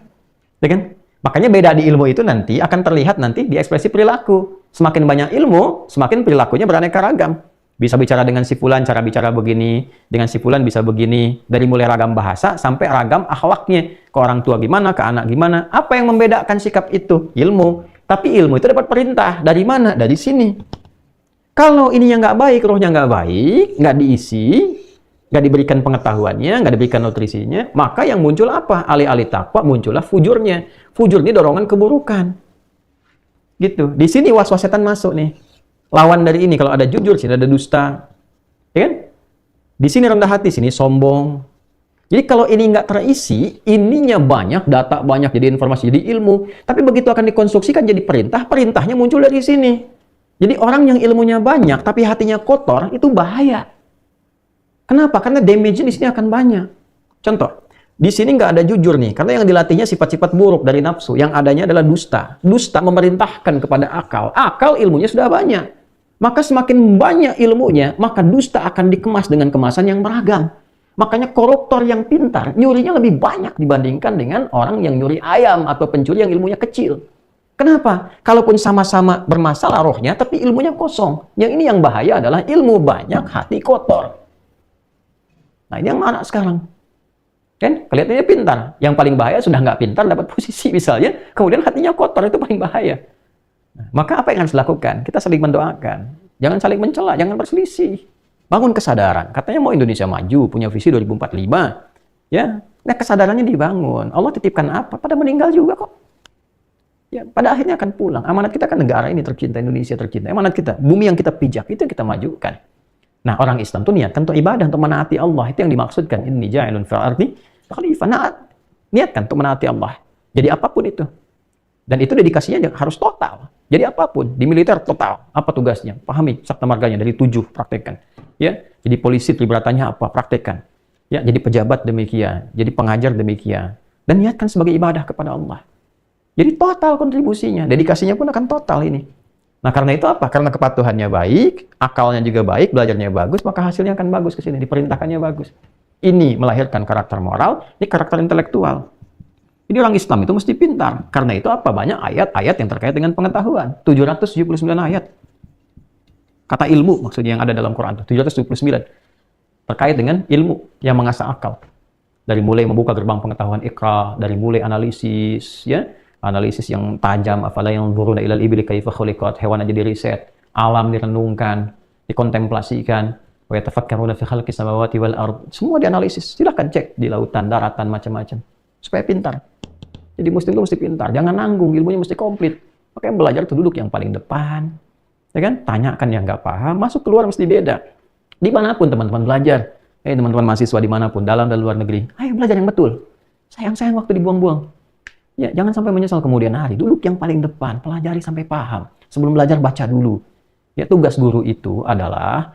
Ya kan? Makanya beda di ilmu itu nanti akan terlihat nanti di ekspresi perilaku. Semakin banyak ilmu, semakin perilakunya beraneka ragam. Bisa bicara dengan si fulan, cara bicara begini. Dengan si fulan bisa begini. Dari mulai ragam bahasa sampai ragam akhlaknya. Ke orang tua gimana, ke anak gimana. Apa yang membedakan sikap itu? Ilmu. Tapi ilmu itu dapat perintah. Dari mana? Dari sini. Kalau ininya nggak baik, rohnya nggak baik, nggak diisi, nggak diberikan pengetahuannya, nggak diberikan nutrisinya, maka yang muncul apa? Alih-alih takwa muncullah fujurnya. Fujur ini dorongan keburukan. Gitu. Di sini was-was setan masuk nih. Lawan dari ini, kalau ada jujur, sini ada dusta. Ya kan? Di sini rendah hati, sini sombong. Jadi kalau ini nggak terisi, ininya banyak, data banyak, jadi informasi, jadi ilmu. Tapi begitu akan dikonstruksikan jadi perintah, perintahnya muncul dari sini. Jadi orang yang ilmunya banyak, tapi hatinya kotor, itu bahaya. Kenapa? Karena damage-nya di sini akan banyak. Contoh, di sini nggak ada jujur nih, karena yang dilatihnya sifat-sifat buruk dari nafsu. Yang adanya adalah dusta. Dusta memerintahkan kepada akal. Akal ilmunya sudah banyak. Maka semakin banyak ilmunya, maka dusta akan dikemas dengan kemasan yang beragam. Makanya koruptor yang pintar, nyurinya lebih banyak dibandingkan dengan orang yang nyuri ayam atau pencuri yang ilmunya kecil. Kenapa? Kalaupun sama-sama bermasalah rohnya, tapi ilmunya kosong. Yang ini yang bahaya adalah ilmu banyak, hati kotor. Nah ini yang mana sekarang? Kan? Kelihatannya pintar. Yang paling bahaya sudah nggak pintar, dapat posisi misalnya, kemudian hatinya kotor, itu paling bahaya. Nah, maka apa yang harus dilakukan? Kita saling mendoakan. Jangan saling mencela, jangan berselisih. Bangun kesadaran. Katanya mau Indonesia maju, punya visi 2045. Ya, nah kesadarannya dibangun. Allah titipkan apa? Pada meninggal juga kok. Ya, pada akhirnya akan pulang. Amanat kita kan negara ini tercinta, Indonesia tercinta. Amanat kita, bumi yang kita pijak, itu yang kita majukan. Nah, orang Islam tuh niatkan untuk ibadah, untuk menaati Allah. Itu yang dimaksudkan. Inni ja'ilun fil ardi khalifah. Niatkan untuk menaati Allah. Jadi apapun itu. Dan itu dedikasinya harus total. Jadi apapun, di militer total. Apa tugasnya? Pahami sabta marganya dari 7, praktekkan. Ya, jadi polisi peribadatannya apa? Praktekkan. Ya, jadi pejabat demikian, jadi pengajar demikian. Dan niatkan sebagai ibadah kepada Allah. Jadi total kontribusinya, dedikasinya pun akan total ini. Nah, karena itu apa? Karena kepatuhannya baik, akalnya juga baik, belajarnya bagus, maka hasilnya akan bagus ke sini, diperintahkannya bagus. Ini melahirkan karakter moral, ini karakter intelektual. Jadi orang Islam itu mesti pintar. Karena itu apa? Banyak ayat-ayat yang terkait dengan pengetahuan. 779 ayat. Kata ilmu maksudnya yang ada dalam Quran. 779. Terkait dengan ilmu yang mengasah akal. Dari mulai membuka gerbang pengetahuan Iqra, dari mulai analisis, ya, analisis yang tajam, afala yanzuruna ilal ibli kaifa khuliqat, hewan aja di riset, alam direnungkan, dikontemplasikan, wa yatafakkaruna fi khalqis samawati wal ard. Semua dianalisis. Silakan cek di lautan, daratan, macam-macam. Supaya pintar. Jadi muslim itu mesti pintar, jangan nanggung, ilmunya mesti komplit. Makanya belajar itu duduk yang paling depan. Ya kan? Tanyakan yang nggak paham, masuk keluar mesti beda. Dimanapun teman-teman belajar. Teman-teman mahasiswa dimanapun, dalam dan luar negeri. Ayo belajar yang betul. Sayang-sayang waktu dibuang-buang. Ya, jangan sampai menyesal kemudian hari. Duduk yang paling depan, pelajari sampai paham. Sebelum belajar, baca dulu. Ya, tugas guru itu adalah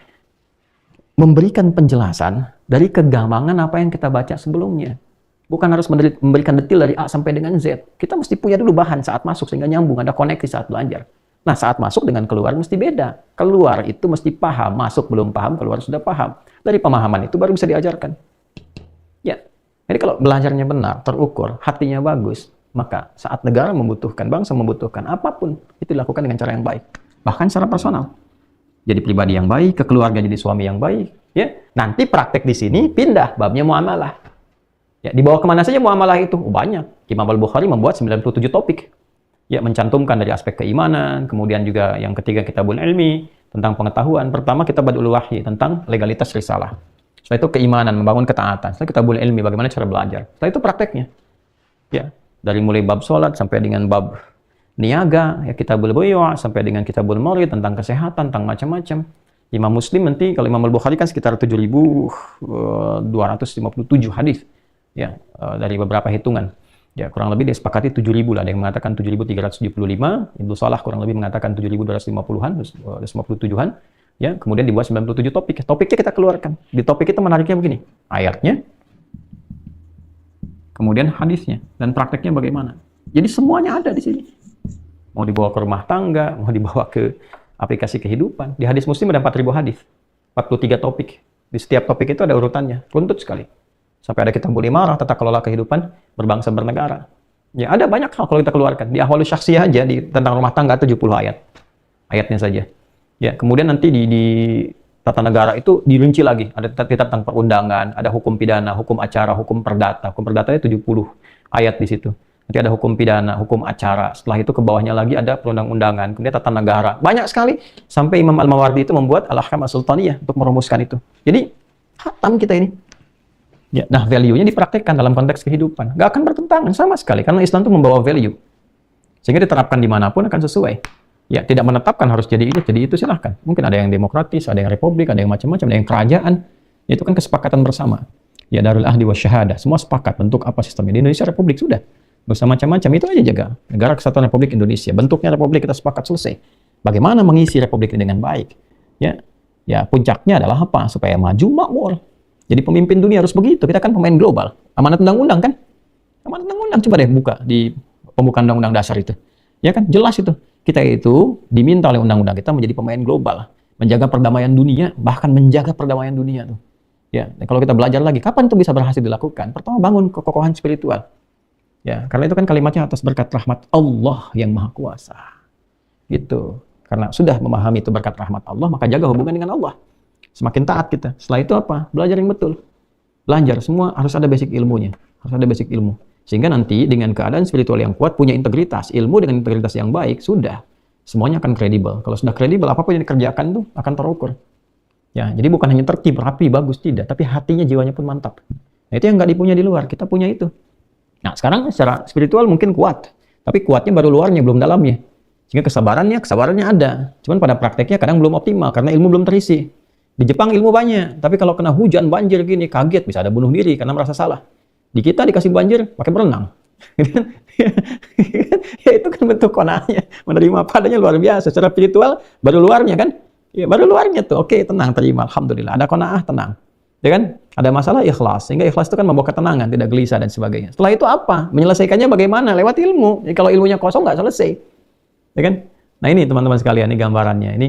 memberikan penjelasan dari kegampangan apa yang kita baca sebelumnya. Bukan harus memberikan detail dari A sampai dengan Z. Kita mesti punya dulu bahan saat masuk sehingga nyambung, ada koneksi saat belajar. Nah, saat masuk dengan keluar mesti beda. Keluar itu mesti paham, masuk belum paham, keluar sudah paham. Dari pemahaman itu baru bisa diajarkan. Ya. Jadi kalau belajarnya benar, terukur, hatinya bagus, maka saat negara membutuhkan, bangsa membutuhkan, apapun itu dilakukan dengan cara yang baik. Bahkan secara personal. Jadi pribadi yang baik, ke keluarga jadi suami yang baik. Ya. Nanti praktek di sini pindah, babnya muamalah. Ya, dibawa kemana saja muamalah itu? Oh, banyak. Imam Al-Bukhari membuat 97 topik. Ya, mencantumkan dari aspek keimanan, kemudian juga yang ketiga kitabul ilmi, tentang pengetahuan. Pertama kita badul wahyi, tentang legalitas risalah. Setelah itu keimanan, membangun ketaatan. Setelah kitabul ilmi, bagaimana cara belajar. Setelah itu prakteknya. Ya, dari mulai bab sholat sampai dengan bab niaga, ya kitabul buyu' sampai dengan kitabul marid, tentang kesehatan, tentang macam-macam. Imam Muslim nanti, kalau Imam Al-Bukhari kan sekitar 7.257 hadis. Ya, dari beberapa hitungan. Ya, kurang lebih disepakati 7.000 lah. Ada yang mengatakan 7.375, Ibnu Salah kurang lebih mengatakan 7.250-an, 257-an. Ya, kemudian dibuat 97 topik. Topiknya kita keluarkan. Di topik itu menariknya begini. Ayatnya, kemudian hadisnya, dan prakteknya bagaimana. Jadi semuanya ada di sini. Mau dibawa ke rumah tangga, mau dibawa ke aplikasi kehidupan. Di hadis Muslim ada 4.000 hadis. 43 topik. Di setiap topik itu ada urutannya. Runtut sekali. Sampai ada kitabul imarah, tata kelola kehidupan berbangsa bernegara. Ya, ada banyak hal kalau kita keluarkan. Di ahwalus syakhsiyah aja, tentang rumah tangga 70 ayat. Ayatnya saja. Ya, kemudian nanti di tata negara itu dirinci lagi. Ada tentang perundangan, ada hukum pidana, hukum acara, hukum perdata. Hukum perdatanya 70 ayat di situ. Nanti ada hukum pidana, hukum acara. Setelah itu ke bawahnya lagi ada perundang-undangan, kemudian tata negara. Banyak sekali. Sampai Imam Al-Mawardi itu membuat Al-Ahkam As-Sultaniyah untuk merumuskan itu. Jadi, hatam kita ini. Ya, nah, value-nya dipraktekkan dalam konteks kehidupan. Nggak akan bertentangan sama sekali, karena Islam itu membawa value. Sehingga diterapkan dimanapun akan sesuai. Ya, tidak menetapkan harus jadi itu silahkan. Mungkin ada yang demokratis, ada yang republik, ada yang macam-macam, ada yang kerajaan. Itu kan kesepakatan bersama. Ya, Darul Ahdi wa Syahadah. Semua sepakat bentuk apa sistemnya. Di Indonesia republik sudah. Bersama macam-macam, itu aja jaga. Negara Kesatuan Republik Indonesia. Bentuknya republik kita sepakat selesai. Bagaimana mengisi republik ini dengan baik? Ya, puncaknya adalah apa? Supaya maju, makmur. Jadi pemimpin dunia harus begitu. Kita kan pemain global. Amanat undang-undang kan? Amanat undang-undang coba deh buka di pembukaan undang-undang dasar itu. Ya kan? Jelas itu. Kita itu diminta oleh undang-undang kita menjadi pemain global, menjaga perdamaian dunia, bahkan menjaga perdamaian dunia tuh. Ya, dan kalau kita belajar lagi, kapan itu bisa berhasil dilakukan? Pertama, bangun kekokohan spiritual. Ya, karena itu kan kalimatnya atas berkat rahmat Allah yang Maha Kuasa. Gitu. Karena sudah memahami itu berkat rahmat Allah, maka jaga hubungan dengan Allah. Semakin taat kita. Setelah itu apa? Belajar yang betul. Belajar. Semua harus ada basic ilmunya. Harus ada basic ilmu. Sehingga nanti dengan keadaan spiritual yang kuat, punya integritas. Ilmu dengan integritas yang baik, sudah. Semuanya akan kredibel. Kalau sudah kredibel, apapun yang dikerjakan tuh akan terukur. Ya, jadi bukan hanya tertib, rapi, bagus, tidak. Tapi hatinya, jiwanya pun mantap. Nah, itu yang nggak dipunya di luar. Kita punya itu. Nah, sekarang secara spiritual mungkin kuat. Tapi kuatnya baru luarnya, belum dalamnya. Sehingga kesabarannya ada. Cuman pada prakteknya kadang belum optimal, karena ilmu belum terisi. Di Jepang ilmu banyak, tapi kalau kena hujan, banjir gini, kaget, bisa ada bunuh diri karena merasa salah. Di kita dikasih banjir, pakai berenang. Ya itu kan bentuk qanaahnya, menerima padanya luar biasa. Secara spiritual, baru luarnya kan? Ya baru luarnya tuh, oke, tenang, terima, alhamdulillah. Ada qanaah, tenang. Ya kan? Ada masalah, ikhlas. Sehingga ikhlas itu kan membawa ketenangan, tidak gelisah dan sebagainya. Setelah itu apa? Menyelesaikannya bagaimana? Lewat ilmu. Jadi kalau ilmunya kosong, nggak selesai. Ya kan? Nah ini teman-teman sekalian, ini gambarannya. Ini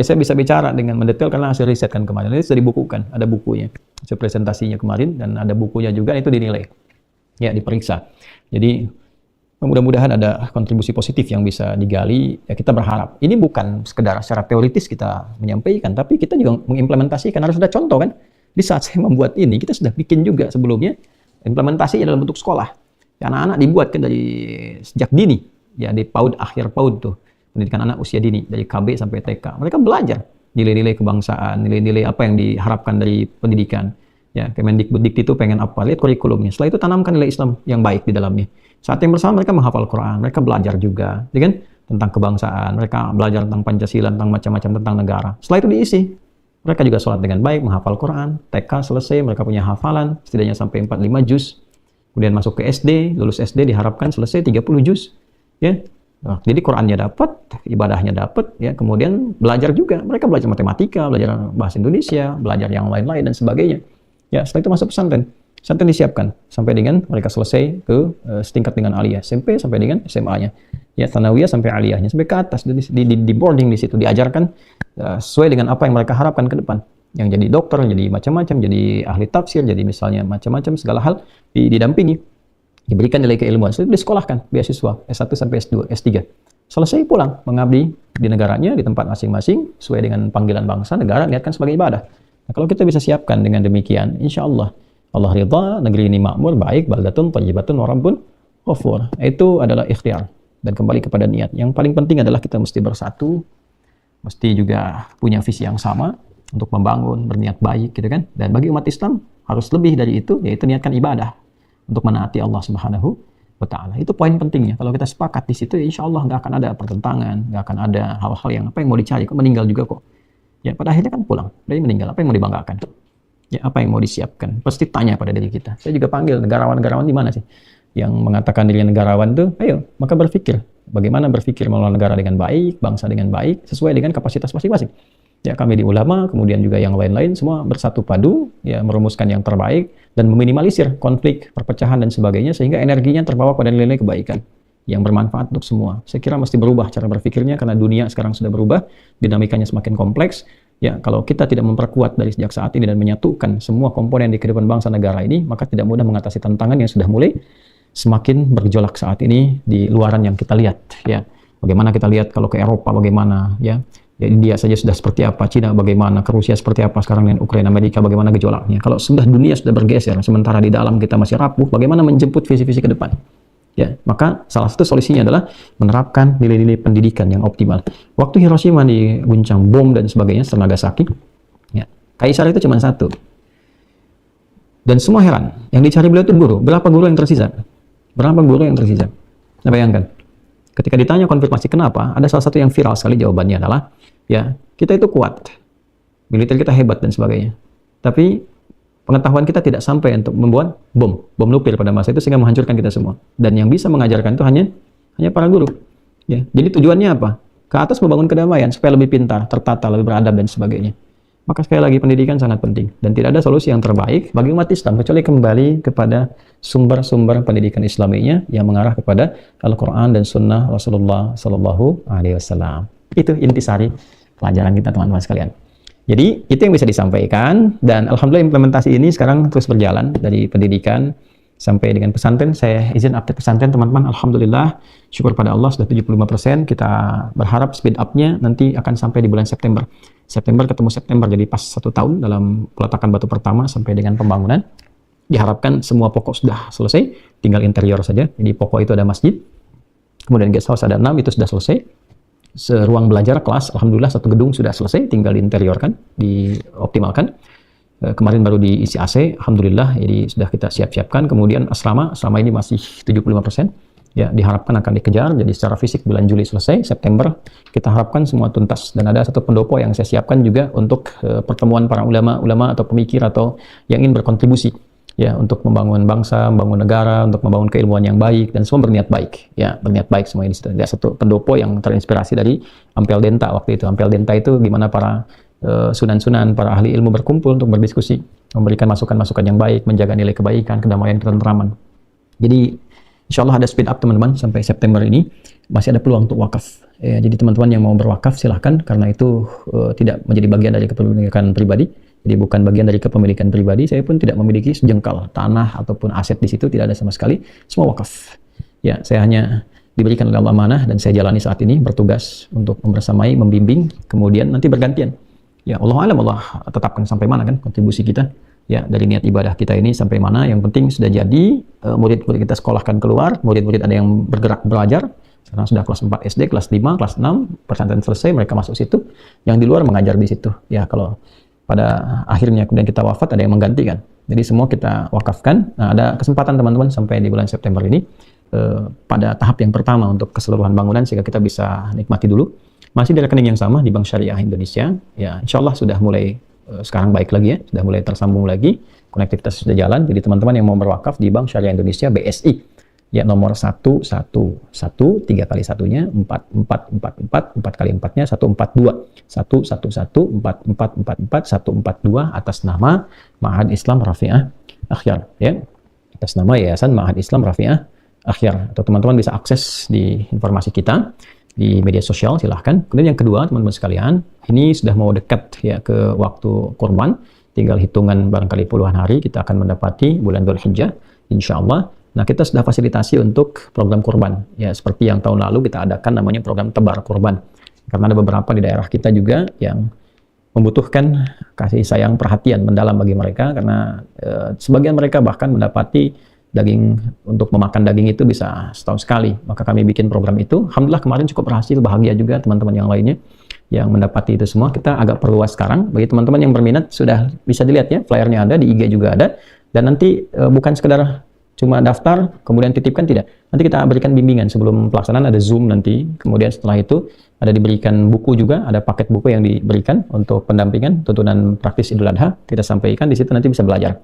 saya bisa bicara dengan mendetail karena hasil riset kan kemarin. Ini sudah dibukukan, ada bukunya, hasil presentasinya kemarin, dan ada bukunya juga, itu dinilai, ya diperiksa. Jadi mudah-mudahan ada kontribusi positif yang bisa digali. Ya kita berharap ini bukan sekedar secara teoritis kita menyampaikan, tapi kita juga mengimplementasikan. Harus ada contoh kan. Di saat saya membuat ini, kita sudah bikin juga sebelumnya implementasinya dalam bentuk sekolah. Ya, anak-anak dibuat kan dari sejak dini, ya di PAUD, akhir PAUD tuh. Pendidikan anak usia dini, dari KB sampai TK. Mereka belajar nilai-nilai kebangsaan, nilai-nilai apa yang diharapkan dari pendidikan. Ya, Kemendikbud itu pengen apa? Lihat kurikulumnya. Setelah itu tanamkan nilai Islam yang baik di dalamnya. Saat yang bersama mereka menghafal Quran, mereka belajar juga, ya kan? Tentang kebangsaan, mereka belajar tentang Pancasila, tentang macam-macam tentang negara. Setelah itu diisi. Mereka juga sholat dengan baik, menghafal Quran, TK selesai, mereka punya hafalan, setidaknya sampai 45 juz. Kemudian masuk ke SD, lulus SD diharapkan selesai 30 juz. Ya. Nah, jadi Qurannya dapat, ibadahnya dapat, ya. Kemudian belajar juga. Mereka belajar matematika, belajar bahasa Indonesia, belajar yang lain-lain dan sebagainya. Ya, setelah itu masuk pesantren. Pesantren disiapkan sampai dengan mereka selesai ke setingkat dengan aliyah, SMP sampai dengan SMA-nya. Ya, tsanawiyah sampai aliyahnya, sampai ke atas di boarding di situ diajarkan sesuai dengan apa yang mereka harapkan ke depan. Yang jadi dokter, jadi macam-macam, jadi ahli tafsir, jadi misalnya macam-macam segala hal didampingi. Diberikan nilai keilmuan, itu disekolahkan beasiswa S1 sampai S2, S3. Selesai pulang mengabdi di negaranya, di tempat masing-masing sesuai dengan panggilan bangsa, negara niatkan sebagai ibadah. Nah, kalau kita bisa siapkan dengan demikian, insya Allah Allah ridha, negeri ini makmur, baik, baldatun, thayyibatun, wa rabbun ghafur. Itu adalah ikhtiar dan kembali kepada niat. Yang paling penting adalah kita mesti bersatu, mesti juga punya visi yang sama untuk membangun, berniat baik gitu kan. Dan bagi umat Islam harus lebih dari itu, yaitu niatkan ibadah untuk menaati Allah Subhanahu wa Ta'ala. Itu poin pentingnya. Kalau kita sepakat di situ, insya Allah nggak akan ada pertentangan, nggak akan ada hal-hal yang apa yang mau dicari, kok meninggal juga kok. Ya pada akhirnya kan pulang, dari meninggal, apa yang mau dibanggakan? Ya, apa yang mau disiapkan? Pasti tanya pada diri kita. Saya juga panggil negarawan-negarawan di mana sih? Yang mengatakan dirinya negarawan tuh, ayo, maka berpikir. Bagaimana berpikir mengelola negara dengan baik, bangsa dengan baik, sesuai dengan kapasitas masing-masing. Ya, kami di ulama, kemudian juga yang lain-lain, semua bersatu padu, ya, merumuskan yang terbaik, dan meminimalisir konflik, perpecahan, dan sebagainya, sehingga energinya terbawa pada nilai kebaikan yang bermanfaat untuk semua. Saya kira mesti berubah cara berpikirnya, karena dunia sekarang sudah berubah, dinamikanya semakin kompleks. Ya, kalau kita tidak memperkuat dari sejak saat ini dan menyatukan semua komponen di kehidupan bangsa negara ini, maka tidak mudah mengatasi tantangan yang sudah mulai semakin bergejolak saat ini di luaran yang kita lihat. Ya, bagaimana kita lihat kalau ke Eropa bagaimana, ya India saja sudah seperti apa, Cina bagaimana, ke Rusia seperti apa, sekarang dengan Ukraina, Amerika bagaimana gejolaknya. Kalau sudah dunia sudah bergeser, sementara di dalam kita masih rapuh, bagaimana menjemput visi-visi ke depan? Ya, maka salah satu solusinya adalah menerapkan nilai-nilai pendidikan yang optimal. Waktu Hiroshima diguncang bom dan sebagainya, Nagasaki, ya, kaisar itu cuma satu. Dan semua heran, yang dicari beliau itu guru. Berapa guru yang tersisa? Berapa guru yang tersisa? Nah, bayangkan, ketika ditanya konfirmasi kenapa, ada salah satu yang viral sekali jawabannya adalah, ya, kita itu kuat, militer kita hebat dan sebagainya. Tapi pengetahuan kita tidak sampai untuk membuat bom nuklir pada masa itu sehingga menghancurkan kita semua. Dan yang bisa mengajarkan itu hanya para guru. Ya, jadi tujuannya apa? Ke atas membangun kedamaian supaya lebih pintar, tertata, lebih beradab dan sebagainya. Maka sekali lagi pendidikan sangat penting dan tidak ada solusi yang terbaik bagi umat Islam kecuali kembali kepada sumber-sumber pendidikan Islaminya yang mengarah kepada Al-Quran dan Sunnah Rasulullah Sallallahu Alaihi Wasallam. Itu intisari pelajaran kita teman-teman sekalian. Jadi itu yang bisa disampaikan dan alhamdulillah implementasi ini sekarang terus berjalan dari pendidikan sampai dengan pesantren. Saya izin update pesantren teman-teman, alhamdulillah syukur pada Allah sudah 75%. Kita berharap speed up-nya nanti akan sampai di bulan September ketemu September, jadi pas 1 tahun dalam peletakan batu pertama sampai dengan pembangunan. Diharapkan semua pokok sudah selesai, tinggal interior saja. Jadi pokok itu ada masjid, kemudian guest house ada 6, itu sudah selesai. Seruang belajar, kelas, alhamdulillah 1 gedung sudah selesai, tinggal diinteriorkan, dioptimalkan. Kemarin baru diisi AC, alhamdulillah, jadi sudah kita siap-siapkan. Kemudian asrama ini masih 75%. Ya, diharapkan akan dikejar, jadi secara fisik bulan Juli selesai, September kita harapkan semua tuntas. Dan ada 1 pendopo yang saya siapkan juga untuk pertemuan para ulama atau pemikir atau yang ingin berkontribusi. Ya, untuk membangun bangsa, membangun negara, untuk membangun keilmuan yang baik, dan semua berniat baik. Ya, berniat baik semua ini. Ada 1 pendopo yang terinspirasi dari Ampel Denta waktu itu. Ampel Denta itu gimana para sunan-sunan, para ahli ilmu berkumpul untuk berdiskusi, memberikan masukan-masukan yang baik, menjaga nilai kebaikan, kedamaian, ketentraman. Jadi, insya Allah ada speed up teman-teman sampai September ini. Masih ada peluang untuk wakaf. Ya, jadi teman-teman yang mau berwakaf silahkan, karena itu tidak menjadi bagian dari kepemilikan pribadi. Jadi bukan bagian dari kepemilikan pribadi, saya pun tidak memiliki sejengkal tanah ataupun aset di situ, tidak ada sama sekali, semua wakaf. Ya, saya hanya diberikan oleh Allah amanah dan saya jalani saat ini, bertugas untuk membersamai, membimbing, kemudian nanti bergantian. Ya, Allah alam, Allah tetapkan sampai mana kan kontribusi kita. Ya, dari niat ibadah kita ini sampai mana, yang penting sudah jadi, murid-murid kita sekolahkan keluar, murid-murid ada yang bergerak belajar, sekarang sudah kelas 4 SD, kelas 5, kelas 6, pesantren selesai, mereka masuk situ, yang di luar mengajar di situ. Ya, kalau pada akhirnya kemudian kita wafat, ada yang menggantikan. Jadi semua kita wakafkan. Nah, ada kesempatan teman-teman sampai di bulan September ini pada tahap yang pertama untuk keseluruhan bangunan sehingga kita bisa nikmati dulu. Masih di rekening yang sama di Bank Syariah Indonesia. Ya, insya Allah sudah mulai sekarang baik lagi ya, sudah mulai tersambung lagi, konektivitas sudah jalan. Jadi teman-teman yang mau berwakaf di Bank Syariah Indonesia BSI, ya nomor 111, 3 kali satunya 4444, 4 kali 4-nya 142, 111 4444 142 atas nama Ma'had Islam Rafi'ah Akhyar, ya, atas nama Yayasan Ma'had Islam Rafi'ah Akhyar. Atau teman-teman bisa akses di informasi kita di media sosial, silahkan. Kemudian yang kedua, teman-teman sekalian, ini sudah mau dekat ya ke waktu kurban, tinggal hitungan barangkali puluhan hari kita akan mendapati bulan Dzulhijjah insyaallah. Nah, kita sudah fasilitasi untuk program kurban. Ya, seperti yang tahun lalu kita adakan namanya program tebar kurban. Karena ada beberapa di daerah kita juga yang membutuhkan kasih sayang perhatian mendalam bagi mereka, karena sebagian mereka bahkan mendapati daging, untuk memakan daging itu bisa setahun sekali. Maka kami bikin program itu. Alhamdulillah kemarin cukup berhasil, bahagia juga teman-teman yang lainnya yang mendapati itu semua. Kita agak perluas sekarang. Bagi teman-teman yang berminat sudah bisa dilihat ya, flyernya ada, di IG juga ada. Dan nanti bukan sekedar cuma daftar, kemudian titipkan, tidak. Nanti kita berikan bimbingan sebelum pelaksanaan, ada Zoom nanti. Kemudian setelah itu ada diberikan buku juga, ada paket buku yang diberikan untuk pendampingan tuntunan praktis Idul Adha. Kita sampaikan di situ, nanti bisa belajar.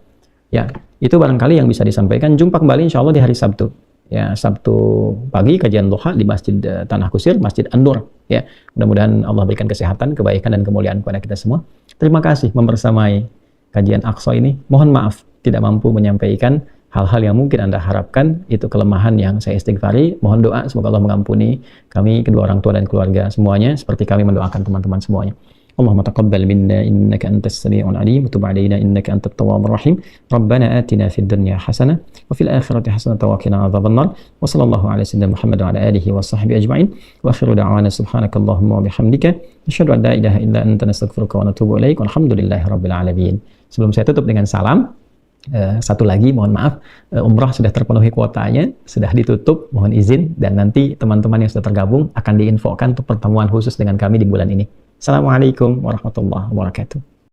Ya, itu barangkali yang bisa disampaikan. Jumpa kembali insya Allah di hari Sabtu. Ya, Sabtu pagi kajian duha di Masjid Tanah Kusir, Masjid An-Nur. Ya, mudah-mudahan Allah berikan kesehatan, kebaikan dan kemuliaan kepada kita semua. Terima kasih membersamai kajian Aqsa ini. Mohon maaf tidak mampu menyampaikan hal-hal yang mungkin Anda harapkan, itu kelemahan yang saya istighfari. Mohon doa semoga Allah mengampuni kami, kedua orang tua dan keluarga semuanya, seperti kami mendoakan teman-teman semuanya. Allahumma taqabbal minna innaka antas sami'ul alim wa tub 'alaina innaka antat tawwabur rahim. Rabbana atina fid dunya hasanah wa fil akhirati hasanah wa qina adzabannar. Wa sallallahu ala sayyidina Muhammad wa ala alihi wa sahbihi ajma'in. Wa akhiru da'wana subhanakallahumma wa bihamdika asyhadu an la ilaha illa anta nastaghfiruka wa natubu ilaik. Walhamdulillahi rabbil alamin. Sebelum saya tutup dengan salam, satu lagi, mohon maaf, umrah sudah terpenuhi kuotanya, sudah ditutup, mohon izin, dan nanti teman-teman yang sudah tergabung akan diinfokan untuk pertemuan khusus dengan kami di bulan ini. Assalamualaikum warahmatullahi wabarakatuh.